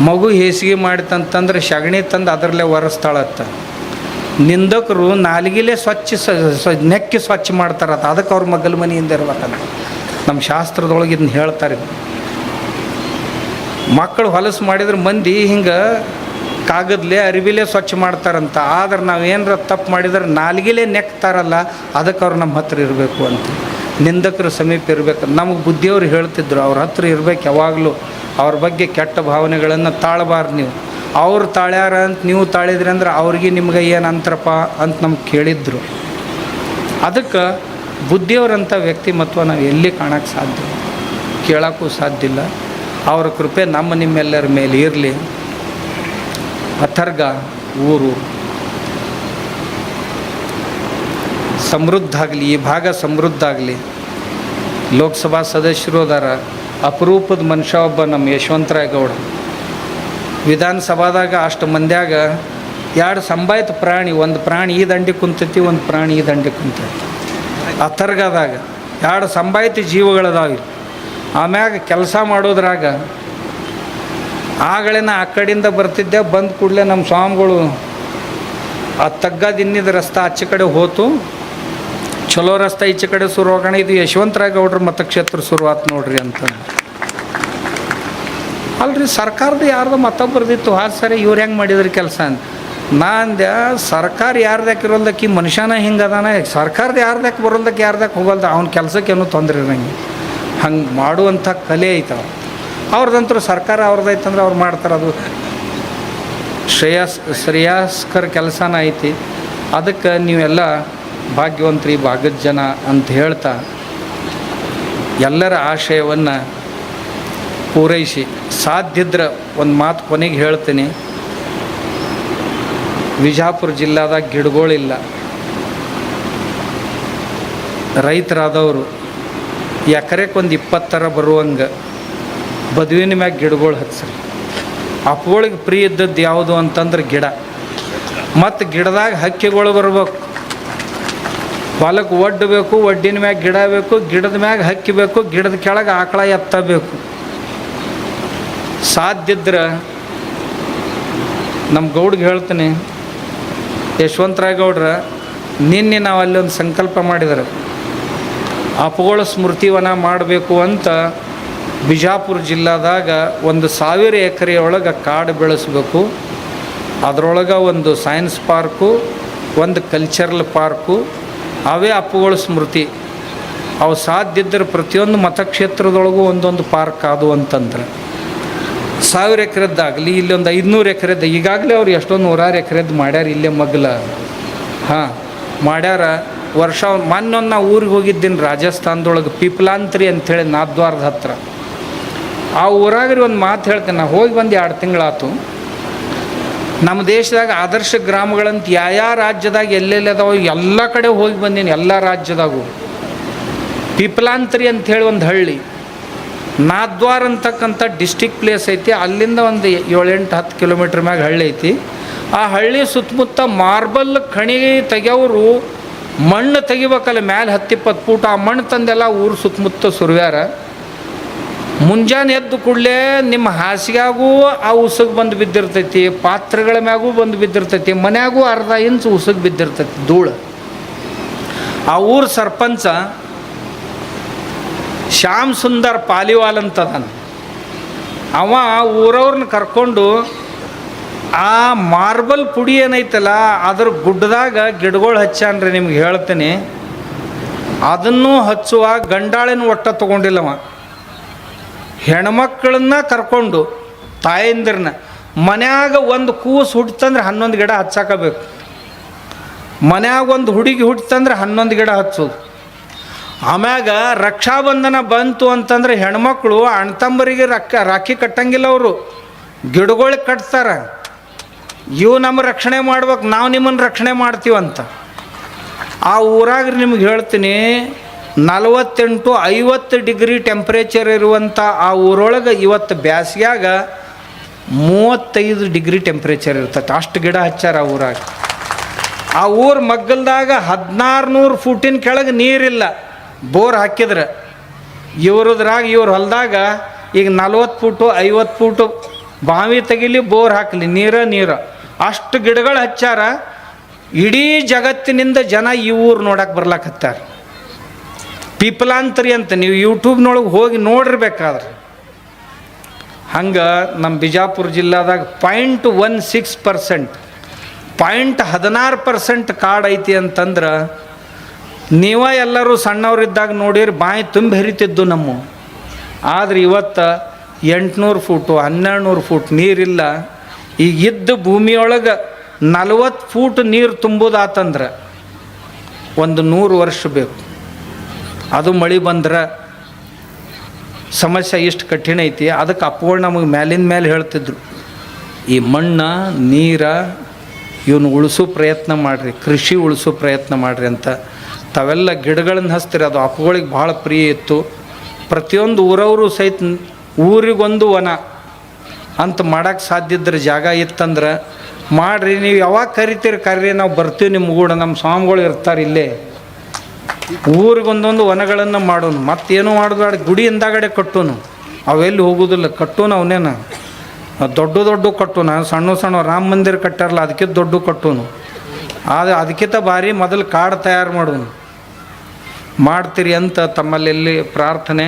ಮಗು ಹೇಸಿಗೆ ಮಾಡಿತಂತಂದ್ರೆ ಸಗಣಿ ತಂದು ಅದರಲ್ಲೇ ಒರೆಸ್ತಾಳತ್ತ. ನಿಂದಕರು ನಾಲಿಗೆಲೇ ನೆಕ್ಕಿ ಸ್ವಚ್ಛ ಮಾಡ್ತಾರತ್ತ. ಅದಕ್ಕೆ ಅವ್ರ ಮಗ್ಗಲ ಮನೆಯಿಂದ ಇರ್ಬೇಕಂತ ನಮ್ಮ ಶಾಸ್ತ್ರದೊಳಗೆ ಇದನ್ನ ಹೇಳ್ತಾರೆ. ಮಕ್ಕಳು ಹೊಲಸು ಮಾಡಿದ್ರೆ ಮಂದಿ ಹಿಂಗೆ ಕಾಗದಲೇ ಅರಿವಿಲೇ ಸ್ವಚ್ಛ ಮಾಡ್ತಾರಂತ. ಆದ್ರೆ ನಾವೇನಾರ ತಪ್ಪು ಮಾಡಿದ್ರೆ ನಾಲಿಗೆಲೇ ನೆಕ್ತಾರಲ್ಲ, ಅದಕ್ಕೆ ಅವ್ರು ನಮ್ಮ ಹತ್ರ ಇರಬೇಕು ಅಂತ. ನಿಂದಕರ ಸಮೀಪ ಇರಬೇಕು. ನಮಗೆ ಬುದ್ಧಿಯವರು ಹೇಳ್ತಿದ್ರು, ಅವ್ರ ಹತ್ರ ಇರಬೇಕು ಯಾವಾಗಲೂ. ಅವ್ರ ಬಗ್ಗೆ ಕೆಟ್ಟ ಭಾವನೆಗಳನ್ನು ತಾಳಬಾರ್ದು ನೀವು. ಅವ್ರು ತಾಳ್ಯಾರ ಅಂತ ನೀವು ತಾಳಿದ್ರಿ ಅಂದ್ರೆ ಅವ್ರಿಗೆ ನಿಮ್ಗೆ ಏನು ಅಂತರಪ್ಪ ಅಂತ ನಮ್ಗೆ ಕೇಳಿದ್ರು. ಅದಕ್ಕೆ ಬುದ್ಧಿಯವರಂಥ ವ್ಯಕ್ತಿಮತ್ವ ನಾವು ಎಲ್ಲಿ ಕಾಣೋಕ್ಕೆ ಸಾಧ್ಯ, ಕೇಳೋಕ್ಕೂ ಸಾಧ್ಯ ಇಲ್ಲ. ಅವರ ಕೃಪೆ ನಮ್ಮ ನಿಮ್ಮೆಲ್ಲರ ಮೇಲೆ ಇರಲಿ. ಅಥರ್ಗ ಊರು ಸಮೃದ್ಧ ಆಗಲಿ, ಈ ಭಾಗ ಸಮೃದ್ಧ ಆಗಲಿ. ಲೋಕಸಭಾ ಸದಸ್ಯರು ಅದಾರ, ಅಪರೂಪದ ಮನುಷ್ಯ ಒಬ್ಬ ನಮ್ಮ ಯಶವಂತರಾಯ ಗೌಡ. ವಿಧಾನಸಭಾದಾಗ ಅಷ್ಟು ಮಂದ್ಯಾಗ 2 ಸಂಬಾಯಿತ ಪ್ರಾಣಿ, ಒಂದು ಪ್ರಾಣಿ ಈ ದಂಡಿ ಕುಂತೈತಿ, ಒಂದು ಪ್ರಾಣಿ ಈ ದಂಡಿ ಕುಂತೈತಿ. ಅಥರ್ಗದಾಗ 2 ಸಂಬಾಯಿತ ಜೀವಗಳದಾವೆ. ಆಮ್ಯಾಗ ಕೆಲಸ ಮಾಡೋದ್ರಾಗ ಆಗಳೇನ ಆ ಕಡೆಯಿಂದ ಬರ್ತಿದ್ದೆ, ಬಂದ ಕೂಡಲೇ ನಮ್ಮ ಸ್ವಾಮಿಗಳು ಆ ತಗ್ಗದಿನ್ನಿದ ರಸ್ತೆ ಆಚೆ ಕಡೆ ಹೋತು, ಚಲೋ ರಸ್ತೆ ಈಚೆ ಕಡೆ ಶುರು ಹೋಗೋಣ, ಇದು ಯಶವಂತರಾಯ ಗೌಡ್ರ ಮತಕ್ಷೇತ್ರ ಶುರುವಾತು ನೋಡ್ರಿ ಅಂತ. ಅಲ್ರಿ ಸರ್ಕಾರದ ಯಾರ್ದು ಮತ ಬರ್ದಿತ್ತು ಆ ಸರಿ, ಇವ್ರು ಹೆಂಗೆ ಮಾಡಿದ್ರಿ ಕೆಲಸ ಅಂತ ನಾಂದ್ಯ. ಸರ್ಕಾರ ಯಾರ್ದಾಕೆ ಇರೋಲ್ದಕ್ಕೆ ಮನುಷ್ಯನ ಹಿಂಗೆ ಅದಾನ, ಸರ್ಕಾರದ ಯಾರ್ದಾಕೆ ಬರೋಲ್ದಕ್ಕೆ ಯಾರ್ದಾಕೆ ಹೋಗಲ್ದ, ಅವ್ನ ಕೆಲಸಕ್ಕೆ ಏನೂ ತೊಂದರೆ ಇರಂಗೆ ಹಂಗೆ ಮಾಡುವಂಥ ಕಲೆ ಐತವ ಅವ್ರದಂತೂ. ಸರ್ಕಾರ ಅವ್ರದ್ದೈತಂದ್ರೆ ಅವ್ರು ಮಾಡ್ತಾರೆ, ಅದು ಶ್ರೇಯಸ್ಕರ ಕೆಲಸನ ಐತಿ. ಅದಕ್ಕೆ ನೀವೆಲ್ಲ ಭಾಗ್ಯವಂತರಿ, ಭಾಗದ ಜನ ಅಂತ ಹೇಳ್ತಾ ಎಲ್ಲರ ಆಶಯವನ್ನು ಪೂರೈಸಿ ಸಾಧ್ಯದ್ರೆ ಒಂದು ಮಾತು ಕೊನೆಗೆ ಹೇಳ್ತೀನಿ. ವಿಜಾಪುರ ಜಿಲ್ಲಾದಾಗ ಗಿಡಗಳಿಲ್ಲ, ರೈತರಾದವರು ಎಕರೆಗೆ ಒಂದು 20 ಥರ ಬರುವಂಗೆ ಬದುವಿನ ಮ್ಯಾಗ ಗಿಡಗಳು ಹಚ್ಚ್ರಿ. ಅಪ್ಪಗಳಿಗೆ ಪ್ರೀ ಇದ್ದದ್ದು ಯಾವುದು ಅಂತಂದ್ರೆ ಗಿಡ. ಮತ್ತು ಗಿಡದಾಗ ಹಕ್ಕಿಗಳು ಬರ್ಬೇಕು, ಹೊಲಕ್ಕೆ ಒಡ್ಡಬೇಕು, ಒಡ್ಡಿನ ಮ್ಯಾಗ ಗಿಡ ಬೇಕು, ಗಿಡದ ಮ್ಯಾಗ ಹಕ್ಕಿ ಬೇಕು, ಗಿಡದ ಕೆಳಗೆ ಆಕಳ ಎತ್ತಬೇಕು. ಸಾಧ್ಯದ್ರೆ ನಮ್ಮ ಗೌಡ್ಗೆ ಹೇಳ್ತೀನಿ, ಯಶವಂತರಾಯ ಗೌಡ್ರ ನಿನ್ನೆ ನಾವು ಅಲ್ಲಿ ಒಂದು ಸಂಕಲ್ಪ ಮಾಡಿದ್ರೆ ಅಪ್ಪಗಳ ಸ್ಮೃತಿವನ ಮಾಡಬೇಕು ಅಂತ ಬಿಜಾಪುರ ಜಿಲ್ಲಾದಾಗ 1,000 ಎಕರೆಯೊಳಗೆ ಕಾಡು ಬೆಳೆಸಬೇಕು. ಅದರೊಳಗೆ ಒಂದು ಸೈನ್ಸ್ ಪಾರ್ಕು, ಒಂದು ಕಲ್ಚರಲ್ ಪಾರ್ಕು, ಅವೇ ಅಪ್ಪುಗಳ ಸ್ಮೃತಿ. ಅವು ಸಾಧ್ಯದ್ರೆ ಪ್ರತಿಯೊಂದು ಮತಕ್ಷೇತ್ರದೊಳಗೂ ಒಂದೊಂದು ಪಾರ್ಕ್ ಆದವು ಅಂತಂದ್ರೆ 1000 ಎಕರೆದ್ದಾಗಲಿ, ಇಲ್ಲಿ ಒಂದು 500 ಎಕರೆದ್ದು, ಈಗಾಗಲೇ ಅವ್ರು ಎಷ್ಟೊಂದು 100 ಎಕರೆದ್ದು ಮಾಡ್ಯಾರ. ಇಲ್ಲೇ ಮಗ್ಲ ಮಾಡ್ಯಾರ. ವರ್ಷ ಮೊನ್ನೊಂದು ನಾ ಊರಿಗೆ ಹೋಗಿದ್ದೀನಿ ರಾಜಸ್ಥಾನದೊಳಗೆ, ಪಿಪ್ಲಾಂತ್ರಿ ಅಂಥೇಳಿ ನಾಥದ್ವಾರದ ಹತ್ರ. ಆ ಊರಾಗ್ರಿ ಒಂದು ಮಾತು ಹೇಳ್ತೇನೆ, ನಾ ಹೋಗಿ ಬಂದು 2 ತಿಂಗಳಾಯ್ತು. ನಮ್ಮ ದೇಶದಾಗ ಆದರ್ಶ ಗ್ರಾಮಗಳಂತ ಯಾವ ರಾಜ್ಯದಾಗ ಎಲ್ಲೆಲ್ಲಿ ಅದಾವ ಎಲ್ಲ ಕಡೆ ಹೋಗಿ ಬಂದೀನಿ, ಎಲ್ಲ ರಾಜ್ಯದಾಗೂ. ಪಿಪ್ಲಾಂತ್ರಿ ಅಂಥೇಳಿ ಒಂದು ಹಳ್ಳಿ, ನಾಥದ್ವಾರ ಅಂತಕ್ಕಂಥ ಡಿಸ್ಟಿಕ್ ಪ್ಲೇಸ್ ಐತಿ, ಅಲ್ಲಿಂದ ಒಂದು 7-8-10 ಕಿಲೋಮೀಟ್ರ್ ಮ್ಯಾಗ ಹಳ್ಳಿ ಐತಿ. ಆ ಹಳ್ಳಿ ಸುತ್ತಮುತ್ತ ಮಾರ್ಬಲ್ ಖಣಿ ತೆಗೆಯೋರು ಮಣ್ಣು ತೆಗಿಬೇಕಲ್ಲ, ಮ್ಯಾಲೆ 10-20 ಫೂಟ್ ಆ ಮಣ್ಣು ತಂದೆಲ್ಲ ಊರು ಸುತ್ತಮುತ್ತ ಸುರ್ವ್ಯಾರ. ಮುಂಜಾನೆ ಎದ್ದು ಕೂಡಲೇ ನಿಮ್ಮ ಹಾಸಿಗೆಗೂ ಆ ಉಸುಗು ಬಂದು ಬಿದ್ದಿರ್ತೈತಿ, ಪಾತ್ರೆಗಳ ಮ್ಯಾಗೂ ಬಂದು ಬಿದ್ದಿರ್ತೈತಿ, ಮನ್ಯಾಗೂ ಅರ್ಧ ಇಂಚು ಉಸುಗು ಬಿದ್ದಿರ್ತೈತಿ ಧೂಳು. ಆ ಊರು ಸರ್ಪಂಚ ಶ್ಯಾಮ್ ಸುಂದರ್ ಪಾಲಿವಾಲ್ ಅಂತದಾನ. ಅವ ಊರವ್ರನ್ನ ಕರ್ಕೊಂಡು ಆ ಮಾರ್ಬಲ್ ಪುಡಿ ಏನೈತಲ್ಲ ಅದ್ರ ಗುಡ್ಡದಾಗ ಗಿಡಗಳು ಹಚ್ಚಾನ್ರಿ. ನಿಮ್ಗೆ ಹೇಳ್ತೀನಿ, ಅದನ್ನು ಹಚ್ಚುವ ಗಂಡಾಳಿನ ಒಟ್ಟ ತೊಗೊಂಡಿಲ್ಲವ. ಹೆಣ್ಮಕ್ಳನ್ನ ಕರ್ಕೊಂಡು ತಾಯಂದಿರನ್ನ ಮನ್ಯಾಗ ಒಂದು ಕೂಸು ಹುಟ್ಟಂದ್ರೆ 11 ಗಿಡ ಹಚ್ಚಾಕಬೇಕು. ಮನ್ಯಾಗ ಒಂದು ಹುಡುಗಿ ಹುಟ್ಟಂದ್ರೆ 11 ಗಿಡ ಹಚ್ಚೋದು. ಆಮ್ಯಾಗ ರಕ್ಷಾಬಂಧನ ಬಂತು ಅಂತಂದ್ರೆ ಹೆಣ್ಮಕ್ಳು ಅಣ್ತಂಬರಿಗೆ ರಾಖಿ ಕಟ್ಟಂಗಿಲ್ಲ, ಅವರು ಗಿಡಗಳಿಗೆ ಕಟ್ತಾರೆ. ಇವು ನಮ್ಮ ರಕ್ಷಣೆ ಮಾಡ್ಬೇಕು, ನಾವು ನಿಮ್ಮನ್ನು ರಕ್ಷಣೆ ಮಾಡ್ತೀವಂತ. ಆ ಊರಾಗ ನಿಮ್ಗೆ ಹೇಳ್ತೀನಿ, 48-50 ಡಿಗ್ರಿ ಟೆಂಪ್ರೇಚರ್ ಇರುವಂಥ ಆ ಊರೊಳಗೆ ಇವತ್ತು ಬ್ಯಾಸಿಗ್ಯಾಗ 35 ಡಿಗ್ರಿ ಟೆಂಪ್ರೇಚರ್ ಇರ್ತೈತೆ. ಅಷ್ಟು ಗಿಡ ಹಚ್ಚಾರ ಆ ಊರಾಗ. ಆ ಊರು ಮಗ್ಗಲ್ದಾಗ 1600 ಫೂಟಿನ ಕೆಳಗೆ ನೀರಿಲ್ಲ. ಬೋರ್ ಹಾಕಿದ್ರೆ ಇವ್ರದ್ರಾಗ ಇವ್ರ ಹೊಲದಾಗ ಈಗ 40 ಫೂಟು 50 ಫೂಟು ಬಾವಿ ತೆಗಿಲಿ, ಬೋರ್ ಹಾಕಲಿ, ನೀರು ಅಷ್ಟು ಗಿಡಗಳು ಹಚ್ಚಾರ. ಇಡೀ ಜಗತ್ತಿನಿಂದ ಜನ ಈ ಊರು ನೋಡಕ್ಕೆ ಬರ್ಲಾಕತ್ತಾರ. ಪಿಪ್ಲಾಂತರಿ ಅಂತ ನೀವು ಯೂಟ್ಯೂಬ್ನೊಳಗೆ ಹೋಗಿ ನೋಡಿರ್ಬೇಕಾದ್ರೆ. ಹಂಗೆ ನಮ್ಮ ಬಿಜಾಪುರ ಜಿಲ್ಲಾದಾಗ 0.16%, 0.16% ಕಾಡು ಐತಿ ಅಂತಂದ್ರೆ ನೀವ ಎಲ್ಲರೂ ಸಣ್ಣವರಿದ್ದಾಗ ನೋಡಿರಿ ಬಾಯಿ ತುಂಬಿ ಹರಿತಿದ್ದು ನಮ್ಮ. ಆದರೆ ಇವತ್ತು 800 ಫೂಟು 1200 ಫೂಟ್ ನೀರಿಲ್ಲ. ಈಗ ಇದ್ದ ಭೂಮಿಯೊಳಗೆ 40 ಫೂಟ್ ನೀರು ತುಂಬೋದಾತಂದ್ರೆ ಒಂದು 100 ವರ್ಷ ಬೇಕು. ಅದು ಮಳೆ ಬಂದ್ರೆ ಸಮಸ್ಯೆ ಇಷ್ಟು ಕಠಿಣ ಐತಿ. ಅದಕ್ಕೆ ಅಪ್ಪಗಳು ನಮಗೆ ಮ್ಯಾಲಿಂದ ಮೇಲೆ ಹೇಳ್ತಿದ್ರು, ಈ ಮಣ್ಣು ನೀರು ಇವನು ಉಳಿಸೋ ಪ್ರಯತ್ನ ಮಾಡಿರಿ, ಕೃಷಿ ಉಳಿಸೋ ಪ್ರಯತ್ನ ಮಾಡಿರಿ ಅಂತ. ತಾವೆಲ್ಲ ಗಿಡಗಳನ್ನು ಹಚ್ತೀರಿ. ಅದು ಅಪ್ಪಗಳಿಗೆ ಭಾಳ ಪ್ರಿಯ ಇತ್ತು. ಪ್ರತಿಯೊಂದು ಊರವರು ಸಹಿತ ಊರಿಗೊಂದು ವನ ಅಂತ ಮಾಡೋಕ್ಕೆ ಸಾಧ್ಯ ಇದ್ರೆ, ಜಾಗ ಇತ್ತಂದ್ರೆ ಮಾಡಿರಿ. ನೀವು ಯಾವಾಗ ಕರಿತೀರಿ ಕರ್ರಿ, ನಾವು ಬರ್ತೀವಿ ನಿಮ್ಮ ಕೂಡ. ನಮ್ಮ ಸ್ವಾಮಿಗಳು ಇರ್ತಾರೆ ಇಲ್ಲೇ. ಊರಿಗೊಂದೊಂದು ವನಗಳನ್ನು ಮಾಡೋನು. ಮತ್ತೇನು ಮಾಡೋದು, ಗುಡಿ ಹಿಂದಾಗಡೆ ಕಟ್ಟೋನು. ಅವೆಲ್ಲಿ ಹೋಗೋದಿಲ್ಲ, ಕಟ್ಟೋನು ಅವನೇನ. ದೊಡ್ಡ ದೊಡ್ಡ ಕಟ್ಟೋನು. ಸಣ್ಣ ಸಣ್ಣ ರಾಮ ಮಂದಿರ ಕಟ್ಟಾರಲ್ಲ, ಅದಕ್ಕಿಂತ ದೊಡ್ಡ ಕಟ್ಟೋನು. ಅದಕ್ಕಿಂತ ಭಾರಿ ಮೊದಲು ಕಾಡು ತಯಾರು ಮಾಡೋನು. ಮಾಡ್ತೀರಿ ಅಂತ ತಮ್ಮಲ್ಲೆಲ್ಲಿ ಪ್ರಾರ್ಥನೆ.